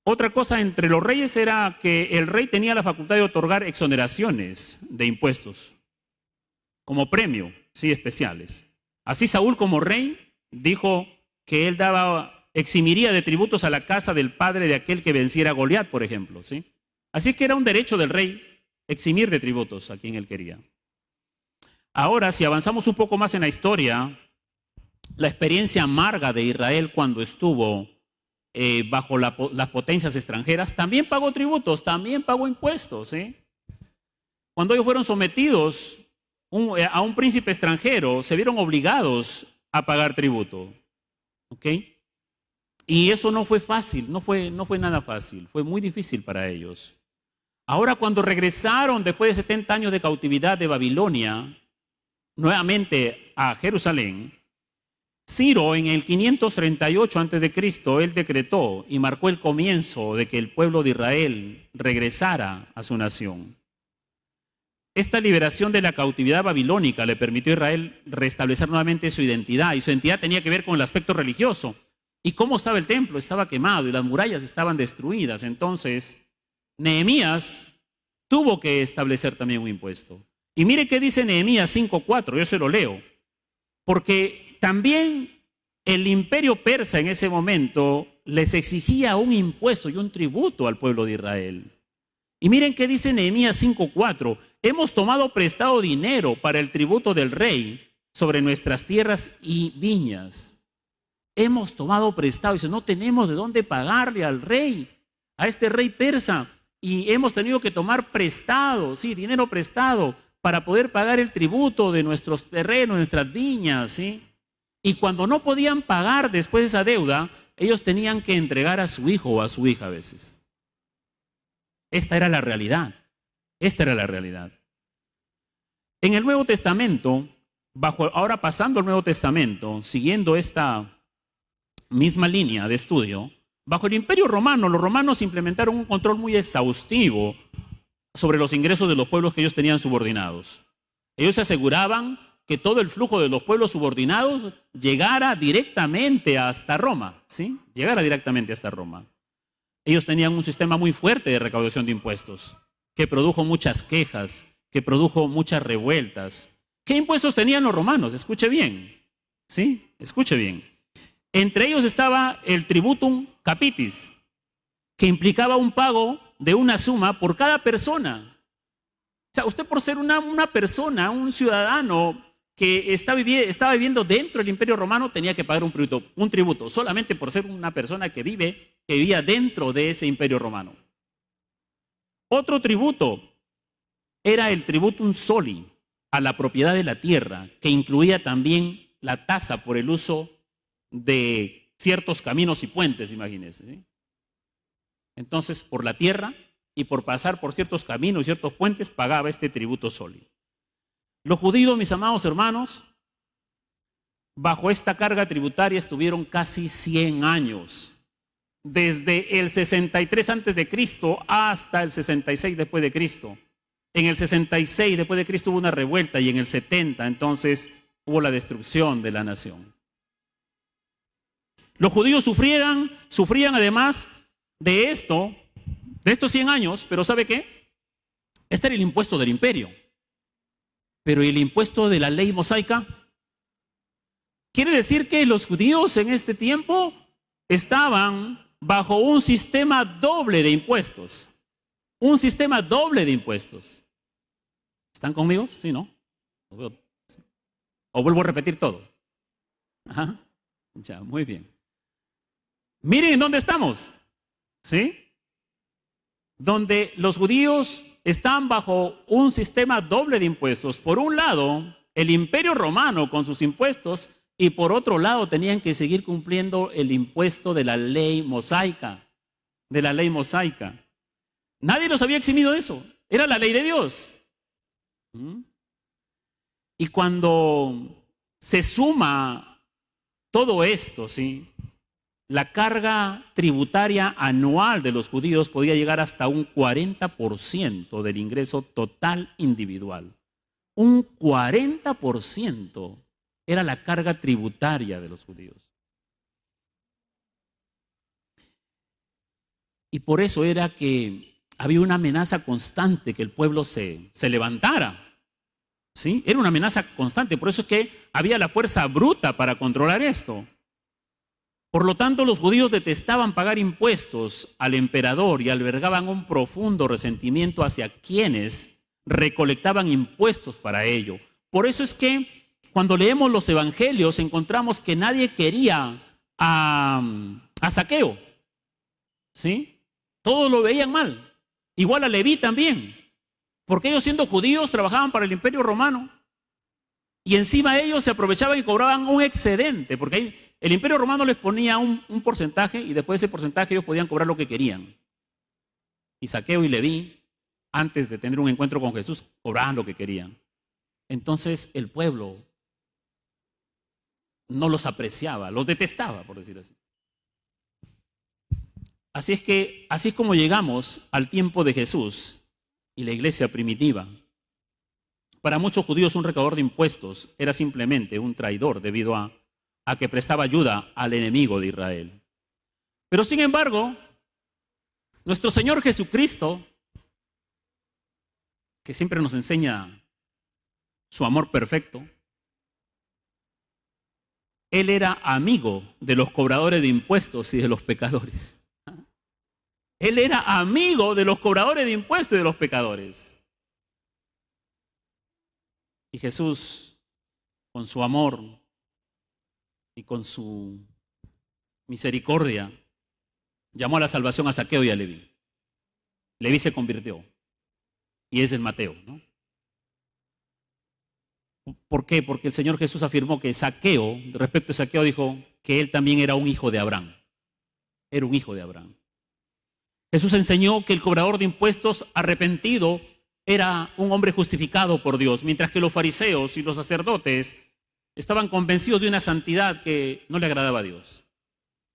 Otra cosa entre los reyes era que el rey tenía la facultad de otorgar exoneraciones de impuestos como premio, sí, especiales. Así Saúl como rey dijo que él eximiría de tributos a la casa del padre de aquel que venciera a Goliat, por ejemplo, ¿sí? Así que era un derecho del rey eximir de tributos a quien él quería. Ahora, si avanzamos un poco más en la historia, la experiencia amarga de Israel cuando estuvo bajo las potencias extranjeras, también pagó tributos, también pagó impuestos, ¿sí? Cuando ellos fueron sometidos a un príncipe extranjero, se vieron obligados a pagar tributo, ¿ok? Y eso no fue fácil, no fue nada fácil, fue muy difícil para ellos. Ahora, cuando regresaron después de 70 años de cautividad de Babilonia, nuevamente a Jerusalén, Ciro en el 538 a.C., él decretó y marcó el comienzo de que el pueblo de Israel regresara a su nación. Esta liberación de la cautividad babilónica le permitió a Israel restablecer nuevamente su identidad, y su identidad tenía que ver con el aspecto religioso. ¿Y cómo estaba el templo? Estaba quemado y las murallas estaban destruidas. Entonces, Nehemías tuvo que establecer también un impuesto. Y mire qué dice Nehemías 5:4, yo se lo leo. Porque también el imperio persa en ese momento les exigía un impuesto y un tributo al pueblo de Israel. Y miren qué dice Nehemías 5:4. Hemos tomado prestado dinero para el tributo del rey sobre nuestras tierras y viñas. Hemos tomado prestado. Dice, no tenemos de dónde pagarle al rey, a este rey persa. Y hemos tenido que tomar prestado, sí, dinero prestado, para poder pagar el tributo de nuestros terrenos, nuestras viñas, ¿sí? Y cuando no podían pagar después esa deuda, ellos tenían que entregar a su hijo o a su hija a veces. Esta era la realidad. Esta era la realidad. En el Nuevo Testamento, ahora pasando al Nuevo Testamento, siguiendo esta misma línea de estudio, bajo el Imperio Romano, los romanos implementaron un control muy exhaustivo sobre los ingresos de los pueblos que ellos tenían subordinados. Ellos se aseguraban que todo el flujo de los pueblos subordinados llegara directamente hasta Roma, ¿sí? Llegara directamente hasta Roma. Ellos tenían un sistema muy fuerte de recaudación de impuestos, que produjo muchas quejas, que produjo muchas revueltas. ¿Qué impuestos tenían los romanos? Escuche bien, ¿sí? Escuche bien. Entre ellos estaba el tributum capitis, que implicaba un pago de una suma por cada persona. O sea, usted por ser una persona, un ciudadano que estaba viviendo dentro del Imperio Romano, tenía que pagar un tributo, solamente por ser una persona que vivía dentro de ese Imperio Romano. Otro tributo era el tributum soli, a la propiedad de la tierra, que incluía también la tasa por el uso de ciertos caminos y puentes, imagínense, ¿sí? Entonces, por la tierra y por pasar por ciertos caminos y ciertos puentes, pagaba este tributo soli. Los judíos, mis amados hermanos, bajo esta carga tributaria estuvieron casi 100 años, desde el 63 antes de Cristo hasta el 66 después de Cristo. En el 66 después de Cristo hubo una revuelta y en el 70 entonces hubo la destrucción de la nación. Los judíos sufrían además de estos 100 años, pero ¿sabe qué? Este era el impuesto del imperio. Pero el impuesto de la ley mosaica, quiere decir que los judíos en este tiempo estaban bajo un sistema doble de impuestos. Un sistema doble de impuestos. ¿Están conmigo? Sí, ¿no? O vuelvo a repetir todo. Ajá. Ya, muy bien. Miren en dónde estamos. ¿Sí? Donde los judíos están bajo un sistema doble de impuestos. Por un lado, el Imperio Romano con sus impuestos, y por otro lado tenían que seguir cumpliendo el impuesto de la ley mosaica. De la ley mosaica. Nadie los había eximido de eso. Era la ley de Dios. Y cuando se suma todo esto, ¿sí? La carga tributaria anual de los judíos podía llegar hasta un 40% del ingreso total individual. Un 40% era la carga tributaria de los judíos. Y por eso era que había una amenaza constante que el pueblo se levantara. ¿Sí? Era una amenaza constante, por eso es que había la fuerza bruta para controlar esto. Por lo tanto, los judíos detestaban pagar impuestos al emperador y albergaban un profundo resentimiento hacia quienes recolectaban impuestos para ello. Por eso es que cuando leemos los evangelios encontramos que nadie quería a Zaqueo. ¿Sí? Todos lo veían mal. Igual a Leví también. Porque ellos siendo judíos trabajaban para el Imperio Romano. Y encima ellos se aprovechaban y cobraban un excedente. Porque el Imperio Romano les ponía un porcentaje y después de ese porcentaje ellos podían cobrar lo que querían. Y Zaqueo y Leví, antes de tener un encuentro con Jesús, cobraban lo que querían. Entonces el pueblo no los apreciaba, los detestaba, por decir así. Así es como llegamos al tiempo de Jesús y la iglesia primitiva. Para muchos judíos un recaudador de impuestos era simplemente un traidor debido a que prestaba ayuda al enemigo de Israel. Pero sin embargo, nuestro Señor Jesucristo, que siempre nos enseña su amor perfecto, Él era amigo de los cobradores de impuestos y de los pecadores. Él era amigo de los cobradores de impuestos y de los pecadores. Y Jesús, con su amor y con su misericordia, llamó a la salvación a Zaqueo y a Leví. Leví se convirtió. Y es el Mateo, ¿no? ¿Por qué? Porque el Señor Jesús afirmó que Zaqueo, respecto a Zaqueo, dijo que él también era un hijo de Abraham. Era un hijo de Abraham. Jesús enseñó que el cobrador de impuestos arrepentido era un hombre justificado por Dios, mientras que los fariseos y los sacerdotes estaban convencidos de una santidad que no le agradaba a Dios.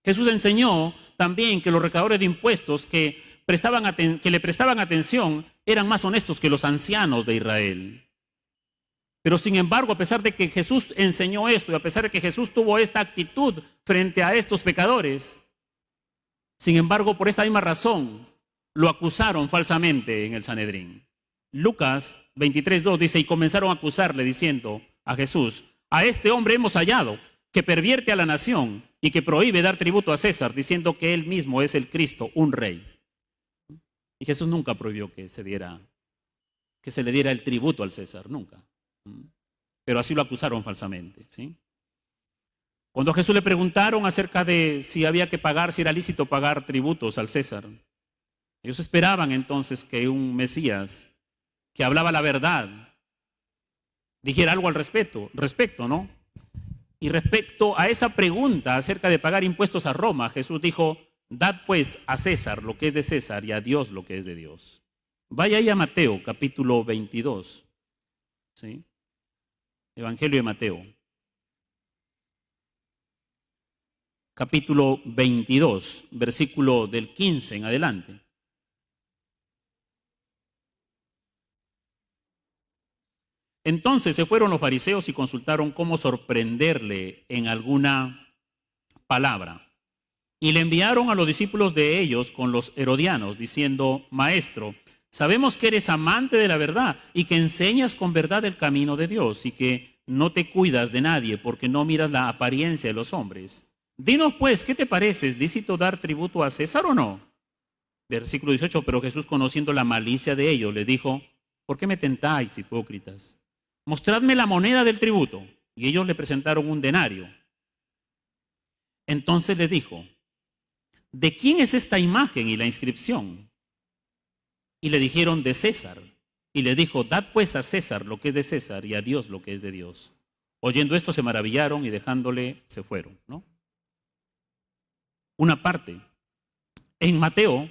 Jesús enseñó también que los recaudadores de impuestos que le prestaban atención eran más honestos que los ancianos de Israel. Pero sin embargo, a pesar de que Jesús enseñó esto y a pesar de que Jesús tuvo esta actitud frente a estos pecadores, sin embargo, por esta misma razón, lo acusaron falsamente en el Sanedrín. Lucas 23:2 dice, y comenzaron a acusarle diciendo a Jesús, a este hombre hemos hallado que pervierte a la nación y que prohíbe dar tributo a César, diciendo que él mismo es el Cristo, un rey. Y Jesús nunca prohibió que se le diera el tributo al César, nunca. Pero así lo acusaron falsamente, ¿sí? Cuando a Jesús le preguntaron acerca de si había que pagar, si era lícito pagar tributos al César, ellos esperaban entonces que un Mesías que hablaba la verdad dijera algo al respecto, ¿no? Y respecto a esa pregunta acerca de pagar impuestos a Roma, Jesús dijo, dad pues a César lo que es de César y a Dios lo que es de Dios. Vaya ahí a Mateo, capítulo 22, ¿sí? Evangelio de Mateo, capítulo 22, versículo del 15 en adelante. Entonces se fueron los fariseos y consultaron cómo sorprenderle en alguna palabra. Y le enviaron a los discípulos de ellos con los herodianos, diciendo, Maestro, sabemos que eres amante de la verdad y que enseñas con verdad el camino de Dios y que no te cuidas de nadie porque no miras la apariencia de los hombres. Dinos pues, ¿qué te parece? ¿Es lícito dar tributo a César o no? Versículo 18, pero Jesús, conociendo la malicia de ellos, le dijo, ¿por qué me tentáis, hipócritas? Mostradme la moneda del tributo. Y ellos le presentaron un denario. Entonces les dijo, ¿de quién es esta imagen y la inscripción? Y le dijeron, de César. Y le dijo, dad pues a César lo que es de César y a Dios lo que es de Dios. Oyendo esto se maravillaron y dejándole se fueron, ¿no? Una parte. En Mateo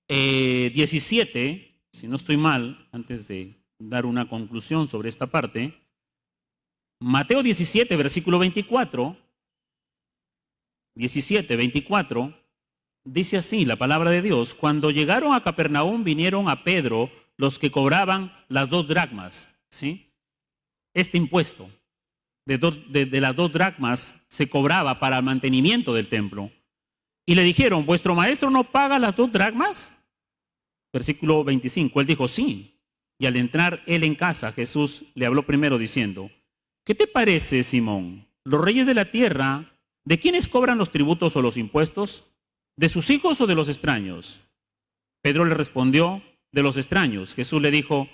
17, si no estoy mal, antes de dar una conclusión sobre esta parte, Mateo 17, versículo 24, 17, 24, dice así la palabra de Dios, cuando llegaron a Capernaum vinieron a Pedro los que cobraban las 2 dracmas, ¿sí? Este impuesto de las 2 dracmas se cobraba para el mantenimiento del templo. Y le dijeron, ¿vuestro maestro no paga las 2 dracmas? Versículo 25, él dijo, sí. Y al entrar él en casa, Jesús le habló primero diciendo, ¿qué te parece, Simón? ¿Los reyes de la tierra, de quiénes cobran los tributos o los impuestos? ¿De sus hijos o de los extraños? Pedro le respondió, de los extraños. Jesús le dijo,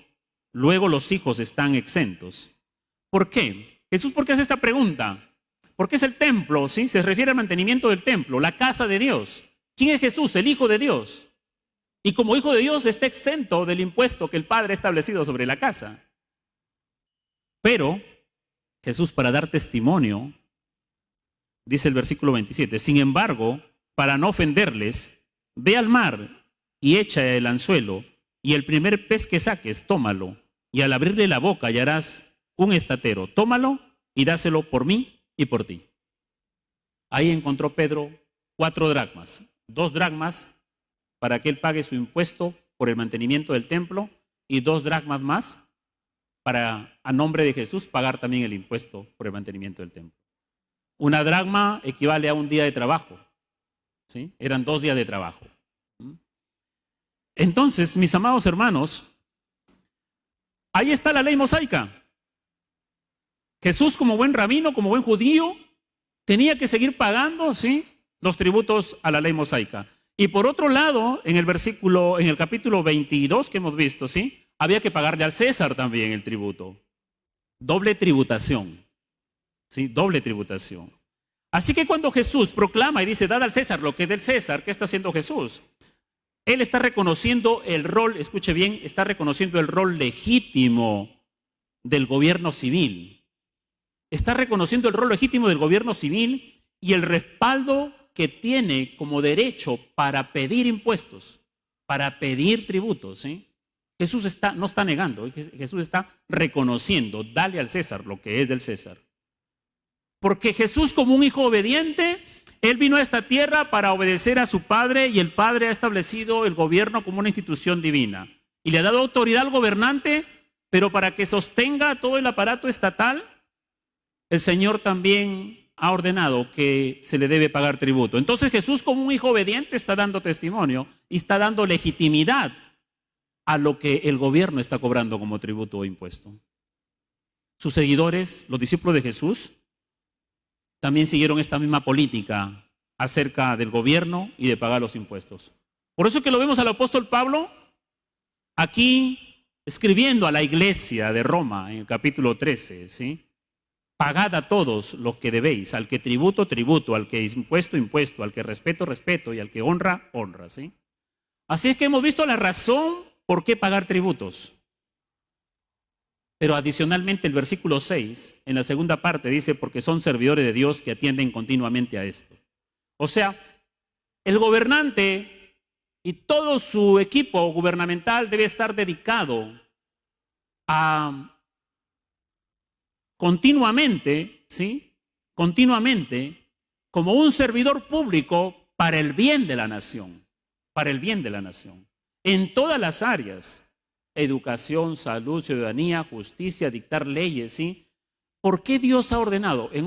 luego los hijos están exentos. ¿Por qué? Jesús, ¿por qué hace esta pregunta? Porque es el templo, ¿sí? Se refiere al mantenimiento del templo, la casa de Dios. ¿Quién es Jesús? El Hijo de Dios. Y como Hijo de Dios está exento del impuesto que el Padre ha establecido sobre la casa. Pero Jesús, para dar testimonio, dice el versículo 27, sin embargo, para no ofenderles, ve al mar y echa el anzuelo, y el primer pez que saques, tómalo, y al abrirle la boca hallarás un estatero. Tómalo y dáselo por mí y por ti. Ahí encontró Pedro 4 dracmas, 2 dracmas para que él pague su impuesto por el mantenimiento del templo y 2 dracmas más para, a nombre de Jesús, pagar también el impuesto por el mantenimiento del templo. Una dracma equivale a un día de trabajo, ¿sí? Eran 2 días de trabajo. Entonces, mis amados hermanos, ahí está la ley mosaica. Jesús, como buen rabino, como buen judío, tenía que seguir pagando, ¿sí?, los tributos a la ley mosaica. Y por otro lado, en el capítulo 22 que hemos visto, ¿sí?, había que pagarle al César también el tributo. Doble tributación. ¿Sí? Doble tributación. Así que cuando Jesús proclama y dice, dad al César lo que es del César, ¿qué está haciendo Jesús? Él está reconociendo el rol, escuche bien, está reconociendo el rol legítimo del gobierno civil. Está reconociendo el rol legítimo del gobierno civil y el respaldo que tiene como derecho para pedir impuestos, para pedir tributos, ¿sí? Jesús no está negando, Jesús está reconociendo, dale al César lo que es del César. Porque Jesús, como un hijo obediente, Él vino a esta tierra para obedecer a su Padre, y el Padre ha establecido el gobierno como una institución divina. Y le ha dado autoridad al gobernante, pero para que sostenga todo el aparato estatal, el Señor también ha ordenado que se le debe pagar tributo. Entonces Jesús, como un hijo obediente, está dando testimonio y está dando legitimidad a lo que el gobierno está cobrando como tributo o impuesto. Sus seguidores, los discípulos de Jesús, también siguieron esta misma política acerca del gobierno y de pagar los impuestos. Por eso que lo vemos al apóstol Pablo aquí escribiendo a la iglesia de Roma en el capítulo 13, ¿sí? Pagad a todos lo que debéis, al que tributo, tributo, al que impuesto, impuesto, al que respeto, respeto, y al que honra, honra, ¿sí? Así es que hemos visto la razón por qué pagar tributos. Pero adicionalmente el versículo 6, en la segunda parte, dice, porque son servidores de Dios que atienden continuamente a esto. O sea, el gobernante y todo su equipo gubernamental debe estar dedicado a continuamente, ¿sí?, continuamente, como un servidor público para el bien de la nación, para el bien de la nación, en todas las áreas: educación, salud, ciudadanía, justicia, dictar leyes, ¿sí? ¿Por qué Dios ha ordenado? En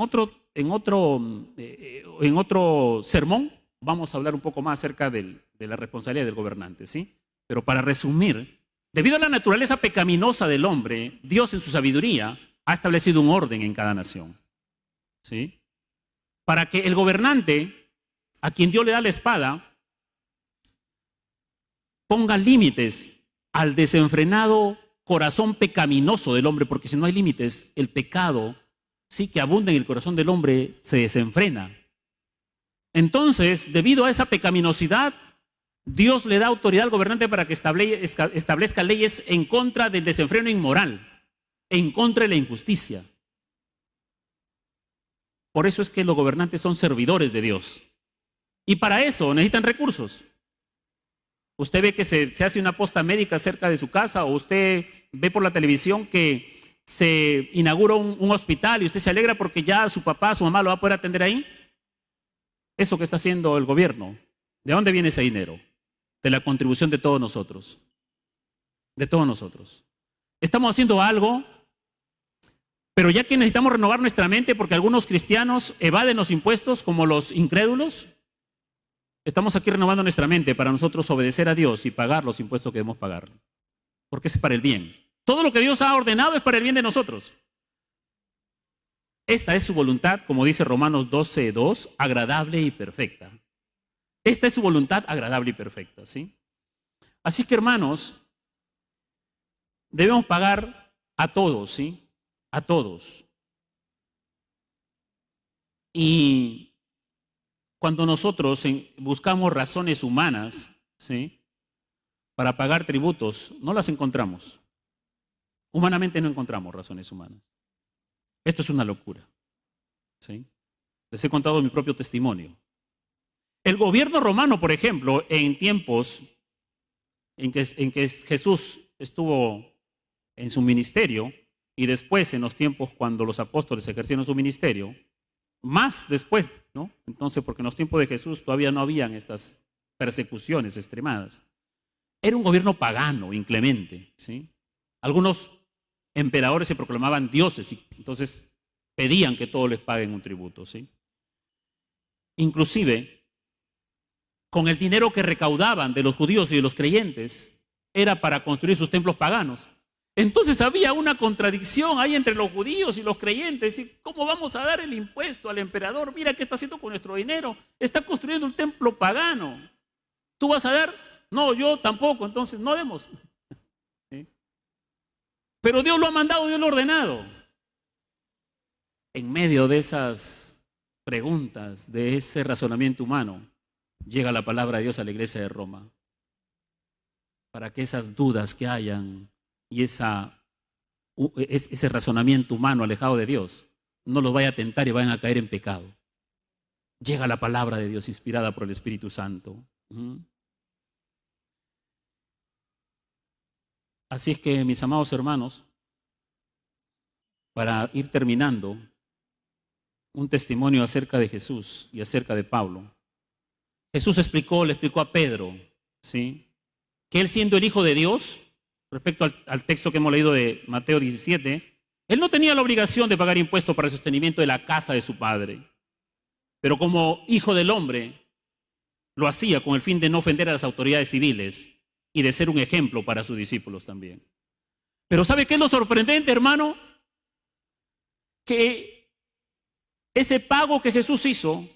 otro sermón vamos a hablar un poco más acerca de la responsabilidad del gobernante, ¿sí? Pero para resumir, debido a la naturaleza pecaminosa del hombre, Dios en su sabiduría ha establecido un orden en cada nación, ¿sí? Para que el gobernante, a quien Dios le da la espada, ponga límites al desenfrenado corazón pecaminoso del hombre, porque si no hay límites, el pecado, sí, que abunda en el corazón del hombre, se desenfrena. Entonces, debido a esa pecaminosidad, Dios le da autoridad al gobernante para que establezca leyes en contra del desenfreno inmoral, en contra de la injusticia. Por eso es que los gobernantes son servidores de Dios. Y para eso necesitan recursos. Usted ve que se hace una posta médica cerca de su casa, o usted ve por la televisión que se inaugura un hospital y usted se alegra porque ya su papá, su mamá lo va a poder atender ahí. Eso que está haciendo el gobierno, ¿de dónde viene ese dinero? De la contribución de todos nosotros. De todos nosotros. Estamos haciendo algo, pero ya que necesitamos renovar nuestra mente porque algunos cristianos evaden los impuestos como los incrédulos, estamos aquí renovando nuestra mente para nosotros obedecer a Dios y pagar los impuestos que debemos pagar. Porque es para el bien. Todo lo que Dios ha ordenado es para el bien de nosotros. Esta es su voluntad, como dice Romanos 12:2, agradable y perfecta. Esta es su voluntad agradable y perfecta, ¿sí? Así que, hermanos, debemos pagar a todos, ¿sí? A todos. Y cuando nosotros buscamos razones humanas, ¿sí?, para pagar tributos, no las encontramos. Humanamente no encontramos razones humanas. Esto es una locura, ¿sí? Les he contado mi propio testimonio. El gobierno romano, por ejemplo, en tiempos en que Jesús estuvo en su ministerio, y después en los tiempos cuando los apóstoles ejercieron su ministerio, más después, ¿no? Entonces, porque en los tiempos de Jesús todavía no habían estas persecuciones extremadas. Era un gobierno pagano, inclemente, ¿sí? Algunos emperadores se proclamaban dioses y entonces pedían que todos les paguen un tributo, ¿sí? Inclusive, con el dinero que recaudaban de los judíos y de los creyentes, era para construir sus templos paganos. Entonces había una contradicción ahí entre los judíos y los creyentes. ¿Y cómo vamos a dar el impuesto al emperador? Mira qué está haciendo con nuestro dinero. Está construyendo un templo pagano. ¿Tú vas a dar? No, yo tampoco. Entonces no demos. ¿Sí? Pero Dios lo ha mandado, Dios lo ha ordenado. En medio de esas preguntas, de ese razonamiento humano, llega la palabra de Dios a la iglesia de Roma. Para que esas dudas que hayan y ese razonamiento humano alejado de Dios no los vaya a tentar y vayan a caer en pecado. Llega la palabra de Dios inspirada por el Espíritu Santo. Así es que, mis amados hermanos, para ir terminando, un testimonio acerca de Jesús y acerca de Pablo. Jesús le explicó a Pedro, ¿sí?, que él, siendo el Hijo de Dios, respecto al texto que hemos leído de Mateo 17, él no tenía la obligación de pagar impuestos para el sostenimiento de la casa de su padre. Pero como Hijo del Hombre, lo hacía con el fin de no ofender a las autoridades civiles y de ser un ejemplo para sus discípulos también. Pero ¿sabe qué es lo sorprendente, hermano? Que ese pago que Jesús hizo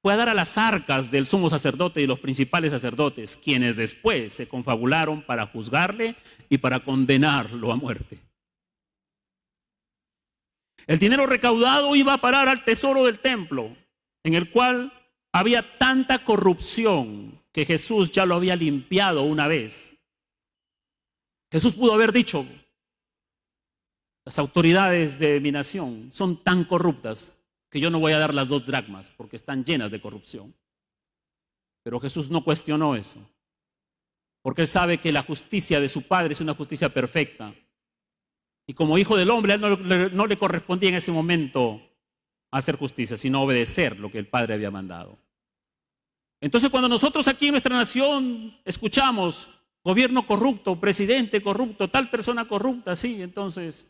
fue a dar a las arcas del sumo sacerdote y los principales sacerdotes, quienes después se confabularon para juzgarle y para condenarlo a muerte. El dinero recaudado iba a parar al tesoro del templo, en el cual había tanta corrupción que Jesús ya lo había limpiado una vez. Jesús pudo haber dicho: las autoridades de mi nación son tan corruptas que yo no voy a dar las 2 dracmas porque están llenas de corrupción. Pero Jesús no cuestionó eso, porque él sabe que la justicia de su Padre es una justicia perfecta. Y como Hijo del Hombre, a él no le correspondía en ese momento hacer justicia, sino obedecer lo que el Padre había mandado. Entonces, cuando nosotros aquí en nuestra nación escuchamos gobierno corrupto, presidente corrupto, tal persona corrupta, sí, entonces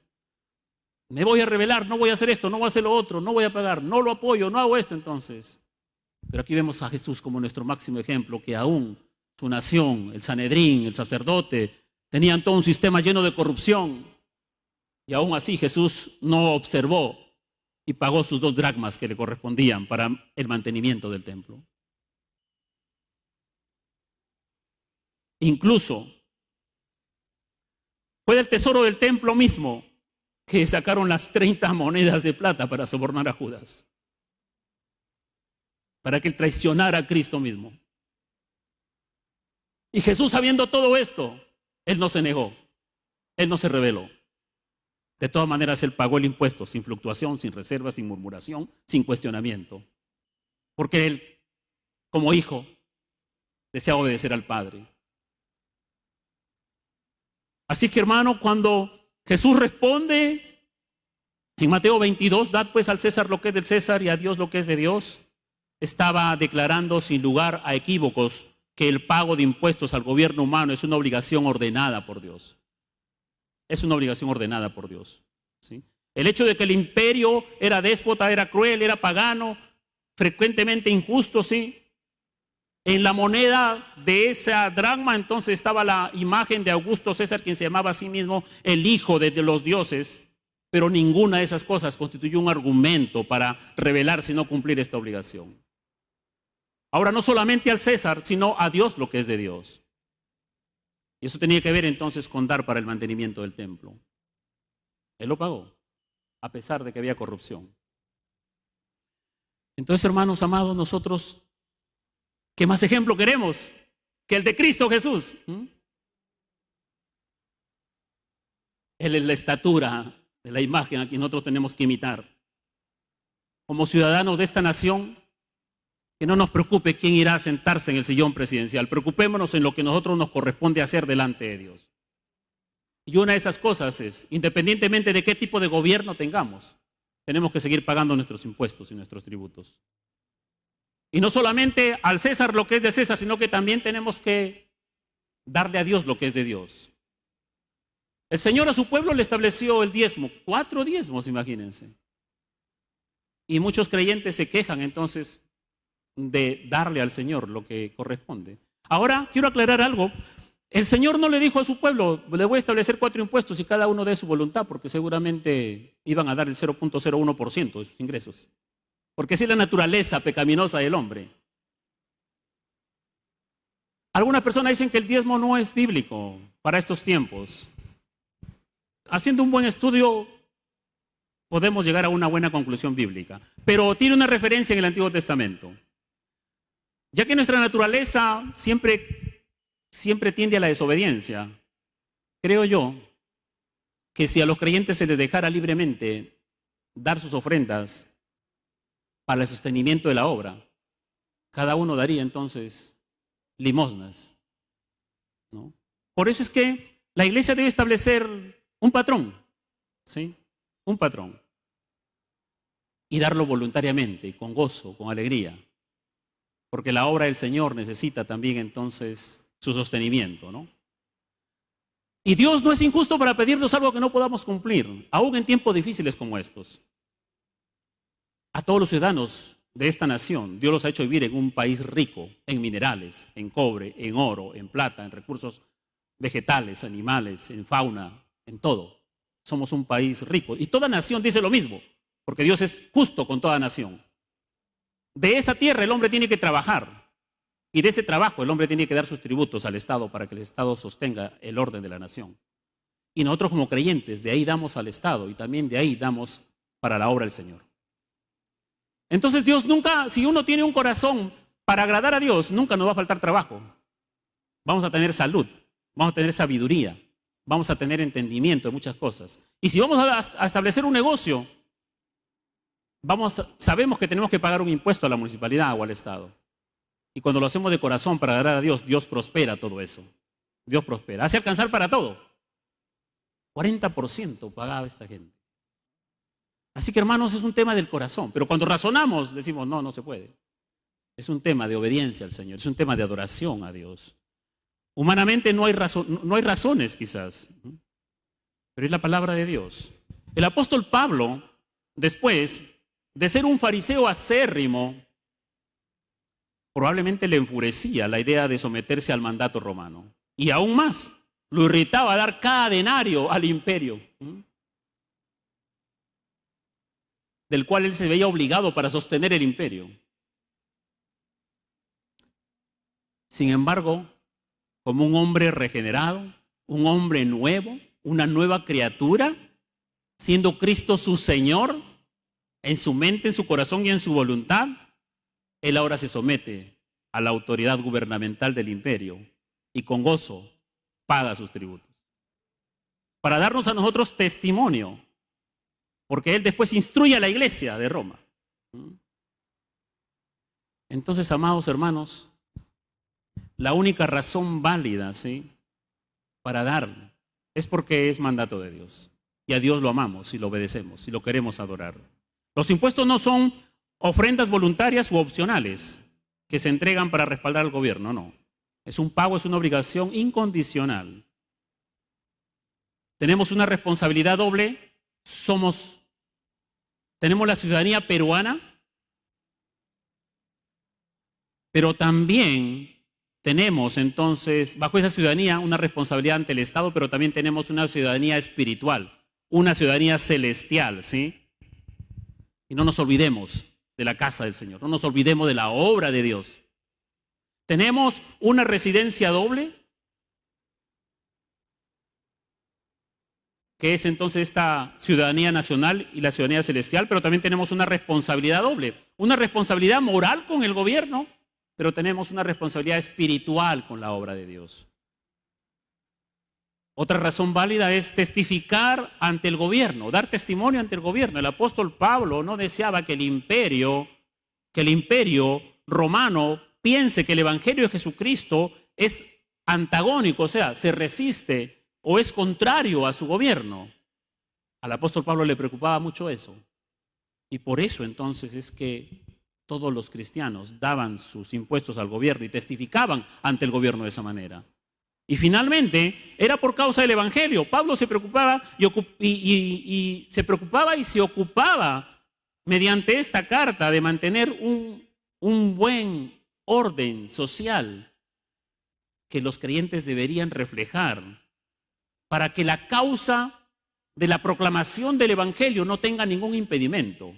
me voy a rebelar, no voy a hacer esto, no voy a hacer lo otro, no voy a pagar, no lo apoyo, no hago esto entonces. Pero aquí vemos a Jesús como nuestro máximo ejemplo, que aún su nación, el Sanedrín, el sacerdote, tenían todo un sistema lleno de corrupción. Y aún así Jesús no observó y pagó sus 2 dracmas que le correspondían para el mantenimiento del templo. Incluso fue del tesoro del templo mismo que sacaron las 30 monedas de plata para sobornar a Judas, para que él traicionara a Cristo mismo. Y Jesús, sabiendo todo esto, él no se negó, él no se rebeló. De todas maneras, él pagó el impuesto sin fluctuación, sin reserva, sin murmuración, sin cuestionamiento, porque él, como hijo, desea obedecer al Padre. Así que, hermano, cuando Jesús responde en Mateo 22, dad pues al César lo que es del César y a Dios lo que es de Dios, estaba declarando sin lugar a equívocos que el pago de impuestos al gobierno humano es una obligación ordenada por Dios. Es una obligación ordenada por Dios, ¿sí? El hecho de que el imperio era déspota, era cruel, era pagano, frecuentemente injusto, sí. En la moneda de esa dracma entonces estaba la imagen de Augusto César, quien se llamaba a sí mismo el hijo de los dioses, pero ninguna de esas cosas constituyó un argumento para rebelarse y no cumplir esta obligación. Ahora, no solamente al César, sino a Dios lo que es de Dios. Y eso tenía que ver entonces con dar para el mantenimiento del templo. Él lo pagó, a pesar de que había corrupción. Entonces, hermanos amados, nosotros, ¿qué más ejemplo queremos que el de Cristo Jesús? Él es la estatura de la imagen a quien nosotros tenemos que imitar. Como ciudadanos de esta nación, que no nos preocupe quién irá a sentarse en el sillón presidencial. Preocupémonos en lo que nosotros nos corresponde hacer delante de Dios. Y una de esas cosas es, independientemente de qué tipo de gobierno tengamos, tenemos que seguir pagando nuestros impuestos y nuestros tributos. Y no solamente al César lo que es de César, sino que también tenemos que darle a Dios lo que es de Dios. El Señor a su pueblo le estableció el diezmo, 4 diezmos, imagínense. Y muchos creyentes se quejan entonces de darle al Señor lo que corresponde. Ahora quiero aclarar algo. El Señor no le dijo a su pueblo, le voy a establecer 4 impuestos y cada uno dé su voluntad, porque seguramente iban a dar el 0.01% de sus ingresos. Porque así es la naturaleza pecaminosa del hombre. Algunas personas dicen que el diezmo no es bíblico para estos tiempos. Haciendo un buen estudio podemos llegar a una buena conclusión bíblica, pero tiene una referencia en el Antiguo Testamento. Ya que nuestra naturaleza siempre tiende a la desobediencia, creo yo que si a los creyentes se les dejara libremente dar sus ofrendas para el sostenimiento de la obra, cada uno daría entonces limosnas, ¿no? Por eso es que la iglesia debe establecer un patrón, ¿sí? Un patrón. Y darlo voluntariamente, con gozo, con alegría. Porque la obra del Señor necesita también entonces su sostenimiento, ¿no? Y Dios no es injusto para pedirnos algo que no podamos cumplir, aún en tiempos difíciles como estos. A todos los ciudadanos de esta nación, Dios los ha hecho vivir en un país rico en minerales, en cobre, en oro, en plata, en recursos vegetales, animales, en fauna, en todo. Somos un país rico. Y toda nación dice lo mismo, porque Dios es justo con toda nación. De esa tierra el hombre tiene que trabajar. Y de ese trabajo el hombre tiene que dar sus tributos al Estado para que el Estado sostenga el orden de la nación. Y nosotros como creyentes, de ahí damos al Estado y también de ahí damos para la obra del Señor. Entonces Dios nunca, si uno tiene un corazón para agradar a Dios, nunca nos va a faltar trabajo. Vamos a tener salud, vamos a tener sabiduría, vamos a tener entendimiento de muchas cosas. Y si vamos a establecer un negocio, sabemos que tenemos que pagar un impuesto a la municipalidad o al Estado. Y cuando lo hacemos de corazón para agradar a Dios, Dios prospera todo eso. Dios prospera, hace alcanzar para todo. 40% pagaba esta gente. Así que hermanos, es un tema del corazón. Pero cuando razonamos, decimos, no, no se puede. Es un tema de obediencia al Señor, es un tema de adoración a Dios. Humanamente no hay razones quizás, pero es la palabra de Dios. El apóstol Pablo, después de ser un fariseo acérrimo, probablemente le enfurecía la idea de someterse al mandato romano. Y aún más, lo irritaba dar cada denario al imperio, del cual él se veía obligado para sostener el imperio. Sin embargo, como un hombre regenerado, un hombre nuevo, una nueva criatura, siendo Cristo su Señor, en su mente, en su corazón y en su voluntad, él ahora se somete a la autoridad gubernamental del imperio y con gozo paga sus tributos. Para darnos a nosotros testimonio, porque él después instruye a la iglesia de Roma. Entonces, amados hermanos, la única razón válida, ¿sí?, para dar es porque es mandato de Dios. Y a Dios lo amamos y lo obedecemos y lo queremos adorar. Los impuestos no son ofrendas voluntarias u opcionales que se entregan para respaldar al gobierno, no. Es un pago, es una obligación incondicional. Tenemos una responsabilidad doble, tenemos la ciudadanía peruana, pero también tenemos entonces, bajo esa ciudadanía, una responsabilidad ante el Estado, pero también tenemos una ciudadanía espiritual, una ciudadanía celestial, ¿sí? Y no nos olvidemos de la casa del Señor, no nos olvidemos de la obra de Dios. Tenemos una residencia doble, que es entonces esta ciudadanía nacional y la ciudadanía celestial, pero también tenemos una responsabilidad doble, una responsabilidad moral con el gobierno, pero tenemos una responsabilidad espiritual con la obra de Dios. Otra razón válida es testificar ante el gobierno, dar testimonio ante el gobierno. El apóstol Pablo no deseaba que el imperio romano piense que el evangelio de Jesucristo es antagónico, o sea, se resiste o es contrario a su gobierno. Al apóstol Pablo le preocupaba mucho eso. Y por eso entonces es que todos los cristianos daban sus impuestos al gobierno y testificaban ante el gobierno de esa manera. Y finalmente era por causa del Evangelio. Pablo se preocupaba y se ocupaba mediante esta carta de mantener un buen orden social que los creyentes deberían reflejar para que la causa de la proclamación del Evangelio no tenga ningún impedimento,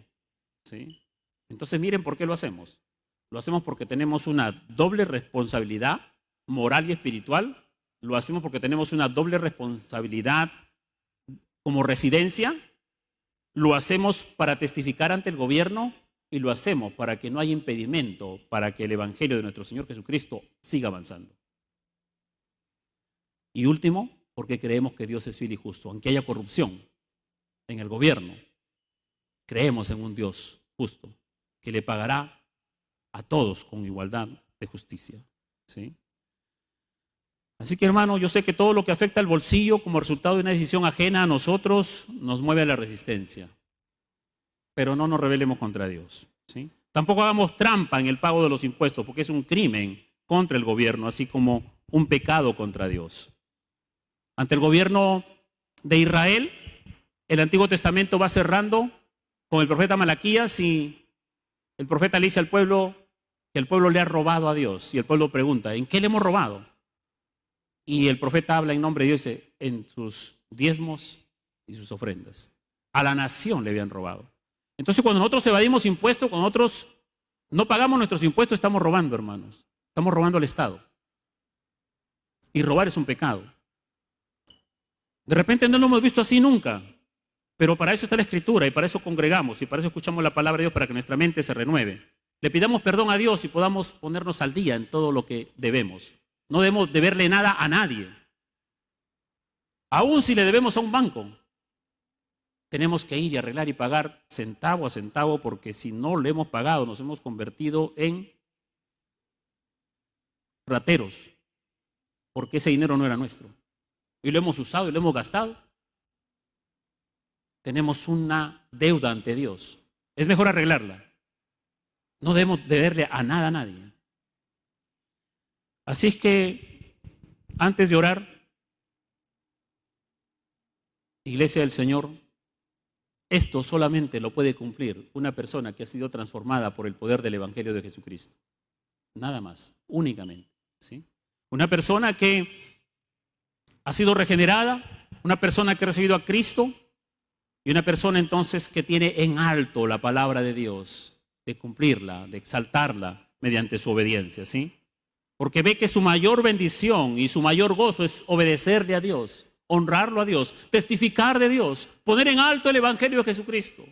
¿sí? Entonces miren por qué lo hacemos. Lo hacemos porque tenemos una doble responsabilidad moral y espiritual. Lo hacemos porque tenemos una doble responsabilidad como residencia. Lo hacemos para testificar ante el gobierno y lo hacemos para que no haya impedimento para que el Evangelio de nuestro Señor Jesucristo siga avanzando. Y último, porque creemos que Dios es fiel y justo. Aunque haya corrupción en el gobierno, creemos en un Dios justo que le pagará a todos con igualdad de justicia, ¿sí? Así que, hermano, yo sé que todo lo que afecta al bolsillo como resultado de una decisión ajena a nosotros nos mueve a la resistencia. Pero no nos rebelemos contra Dios, ¿sí? Tampoco hagamos trampa en el pago de los impuestos, porque es un crimen contra el gobierno, así como un pecado contra Dios. Ante el gobierno de Israel, el Antiguo Testamento va cerrando con el profeta Malaquías y el profeta le dice al pueblo que el pueblo le ha robado a Dios. Y el pueblo pregunta, ¿en qué le hemos robado? Y el profeta habla en nombre de Dios, dice, en sus diezmos y sus ofrendas. A la nación le habían robado. Entonces cuando nosotros evadimos impuestos, cuando nosotros no pagamos nuestros impuestos, estamos robando, hermanos. Estamos robando al Estado. Y robar es un pecado. De repente no lo hemos visto así nunca, pero para eso está la Escritura y para eso congregamos y para eso escuchamos la palabra de Dios, para que nuestra mente se renueve. Le pidamos perdón a Dios y podamos ponernos al día en todo lo que debemos. No debemos deberle nada a nadie. Aún si le debemos a un banco, tenemos que ir y arreglar y pagar centavo a centavo, porque si no le hemos pagado nos hemos convertido en rateros, porque ese dinero no era nuestro. Y lo hemos usado y lo hemos gastado. Tenemos una deuda ante Dios. Es mejor arreglarla. No debemos deberle a nada a nadie. Así es que, antes de orar, Iglesia del Señor, esto solamente lo puede cumplir una persona que ha sido transformada por el poder del Evangelio de Jesucristo. Nada más, únicamente, ¿sí? Una persona que ha sido regenerada, una persona que ha recibido a Cristo y una persona entonces que tiene en alto la palabra de Dios, de cumplirla, de exaltarla mediante su obediencia, ¿sí? Porque ve que su mayor bendición y su mayor gozo es obedecerle a Dios, honrarlo a Dios, testificar de Dios, poner en alto el Evangelio de Jesucristo.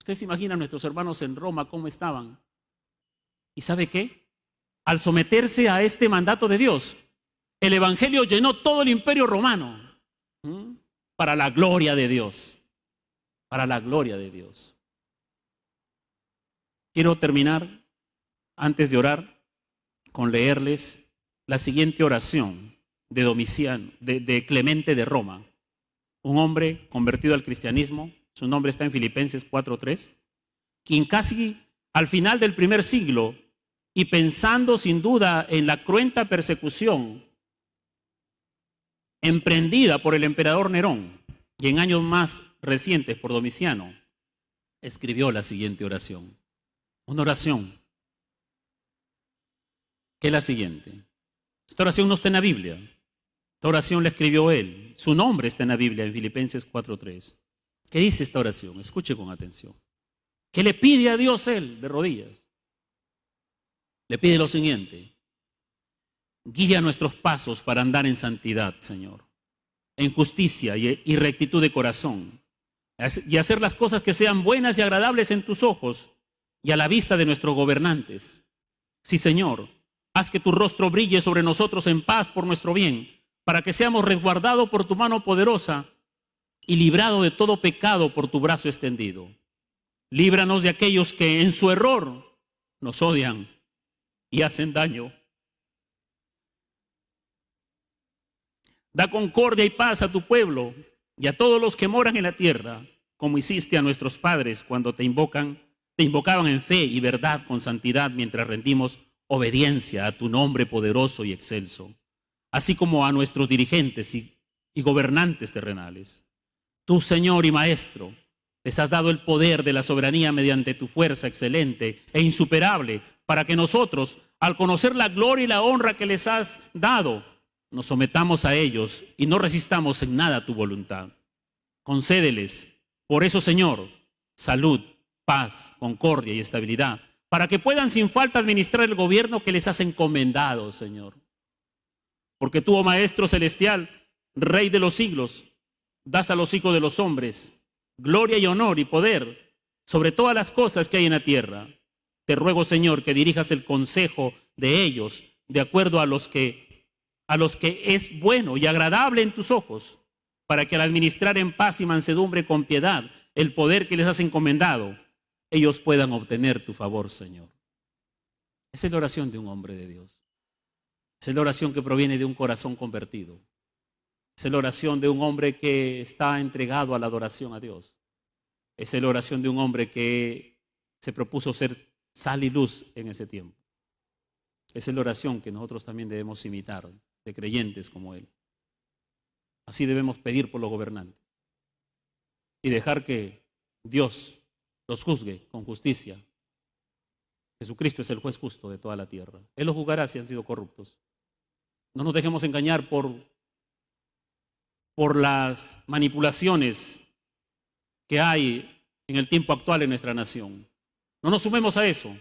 Ustedes se imaginan a nuestros hermanos en Roma cómo estaban. ¿Y sabe qué? Al someterse a este mandato de Dios, el Evangelio llenó todo el imperio romano, para la gloria de Dios, para la gloria de Dios. Quiero terminar, antes de orar, con leerles la siguiente oración de Domiciano, de Clemente de Roma, un hombre convertido al cristianismo. Su nombre está en Filipenses 4:3, quien casi al final del primer siglo, y pensando sin duda en la cruenta persecución emprendida por el emperador Nerón y en años más recientes por Domiciano, escribió la siguiente oración. Una oración que es la siguiente. Esta oración no está en la Biblia. Esta oración la escribió él. Su nombre está en la Biblia, en Filipenses 4:3. ¿Qué dice esta oración? Escuche con atención. ¿Qué le pide a Dios él de rodillas? Le pide lo siguiente. Guía nuestros pasos para andar en santidad, Señor, en justicia y rectitud de corazón, y hacer las cosas que sean buenas y agradables en tus ojos y a la vista de nuestros gobernantes. Sí, Señor, haz que tu rostro brille sobre nosotros en paz por nuestro bien, para que seamos resguardados por tu mano poderosa y librados de todo pecado por tu brazo extendido. Líbranos de aquellos que en su error nos odian y hacen daño. Da concordia y paz a tu pueblo y a todos los que moran en la tierra, como hiciste a nuestros padres cuando te invocaban en fe y verdad con santidad, mientras rendimos obediencia a tu nombre poderoso y excelso. así como a nuestros dirigentes y gobernantes terrenales. Tú, Señor y Maestro, les has dado el poder de la soberanía mediante tu fuerza excelente e insuperable, para que nosotros, al conocer la gloria y la honra que les has dado, nos sometamos a ellos y no resistamos en nada tu voluntad. Concédeles, por eso, Señor, salud, paz, concordia y estabilidad, para que puedan sin falta administrar el gobierno que les has encomendado, Señor. Porque tú, oh Maestro Celestial, Rey de los siglos, das a los hijos de los hombres gloria y honor y poder sobre todas las cosas que hay en la tierra. Te ruego, Señor, que dirijas el consejo de ellos de acuerdo a los que es bueno y agradable en tus ojos, para que al administrar en paz y mansedumbre con piedad el poder que les has encomendado, ellos puedan obtener tu favor, Señor. Esa es la oración de un hombre de Dios. Esa es la oración que proviene de un corazón convertido. Esa es la oración de un hombre que está entregado a la adoración a Dios. Esa es la oración de un hombre que se propuso ser sal y luz en ese tiempo. Esa es la oración que nosotros también debemos imitar, de creyentes como él. Así debemos pedir por los gobernantes y dejar que Dios los juzgue con justicia. Jesucristo es el juez justo de toda la tierra. Él los juzgará si han sido corruptos. No nos dejemos engañar por las manipulaciones que hay en el tiempo actual en nuestra nación. No nos sumemos a eso.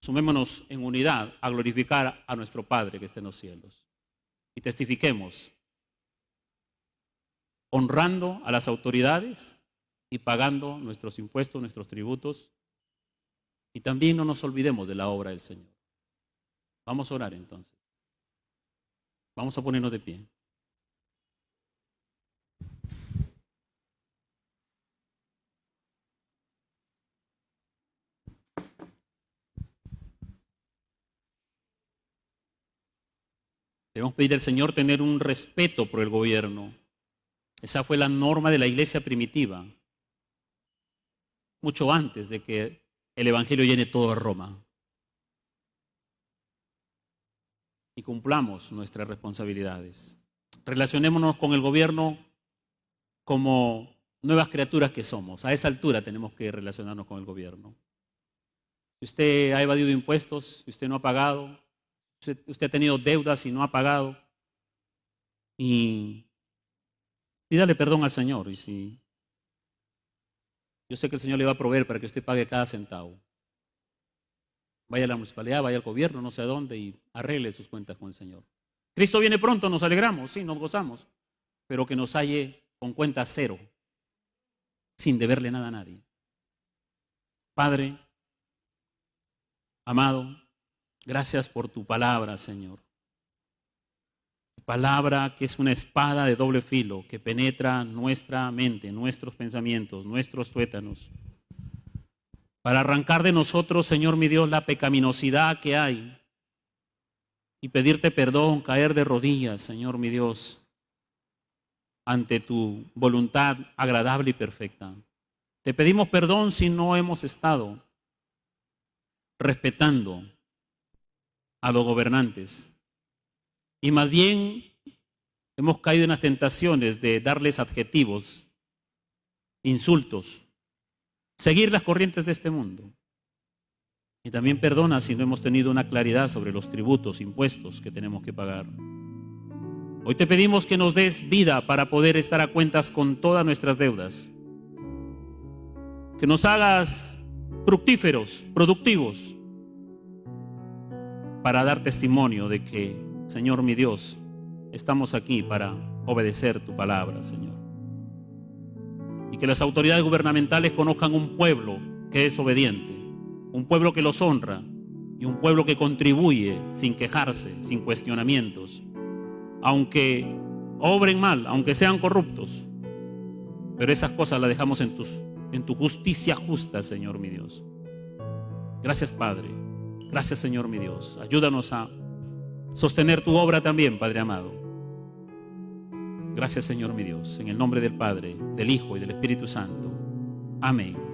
Sumémonos en unidad a glorificar a nuestro Padre que está en los cielos. Y testifiquemos, honrando a las autoridades y pagando nuestros impuestos, nuestros tributos. Y también no nos olvidemos de la obra del Señor. Vamos a orar entonces. Vamos a ponernos de pie. Debemos pedir al Señor tener un respeto por el gobierno. Esa fue la norma de la iglesia primitiva, mucho antes de que el Evangelio llene toda Roma. Y cumplamos nuestras responsabilidades. Relacionémonos con el gobierno como nuevas criaturas que somos. A esa altura tenemos que relacionarnos con el gobierno. Si usted ha evadido impuestos, si usted no ha pagado, usted ha tenido deudas y no ha pagado, y pídale perdón al Señor. Y si yo sé que el Señor le va a proveer para que usted pague cada centavo. Vaya a la municipalidad, vaya al gobierno, no sé a dónde, y arregle sus cuentas con el Señor. Cristo viene pronto, nos alegramos, sí, nos gozamos, pero que nos halle con cuenta cero, sin deberle nada a nadie. Padre, amado, gracias por tu palabra, Señor. Tu palabra que es una espada de doble filo que penetra nuestra mente, nuestros pensamientos, nuestros tuétanos, para arrancar de nosotros, Señor mi Dios, la pecaminosidad que hay y pedirte perdón, caer de rodillas, Señor mi Dios, ante tu voluntad agradable y perfecta. Te pedimos perdón si no hemos estado respetando a los gobernantes y más bien hemos caído en las tentaciones de darles adjetivos, insultos, seguir las corrientes de este mundo. Y también perdona si no hemos tenido una claridad sobre los tributos, impuestos que tenemos que pagar. Hoy te pedimos que nos des vida para poder estar a cuentas con todas nuestras deudas. Que nos hagas fructíferos, productivos, para dar testimonio de que, Señor mi Dios, estamos aquí para obedecer tu palabra, Señor. Y que las autoridades gubernamentales conozcan un pueblo que es obediente, un pueblo que los honra y un pueblo que contribuye sin quejarse, sin cuestionamientos, aunque obren mal, aunque sean corruptos. Pero esas cosas las dejamos en tu justicia justa, Señor mi Dios. Gracias, Padre. Gracias, Señor mi Dios. Ayúdanos a sostener tu obra también, Padre amado. Gracias, Señor mi Dios. En el nombre del Padre, del Hijo y del Espíritu Santo. Amén.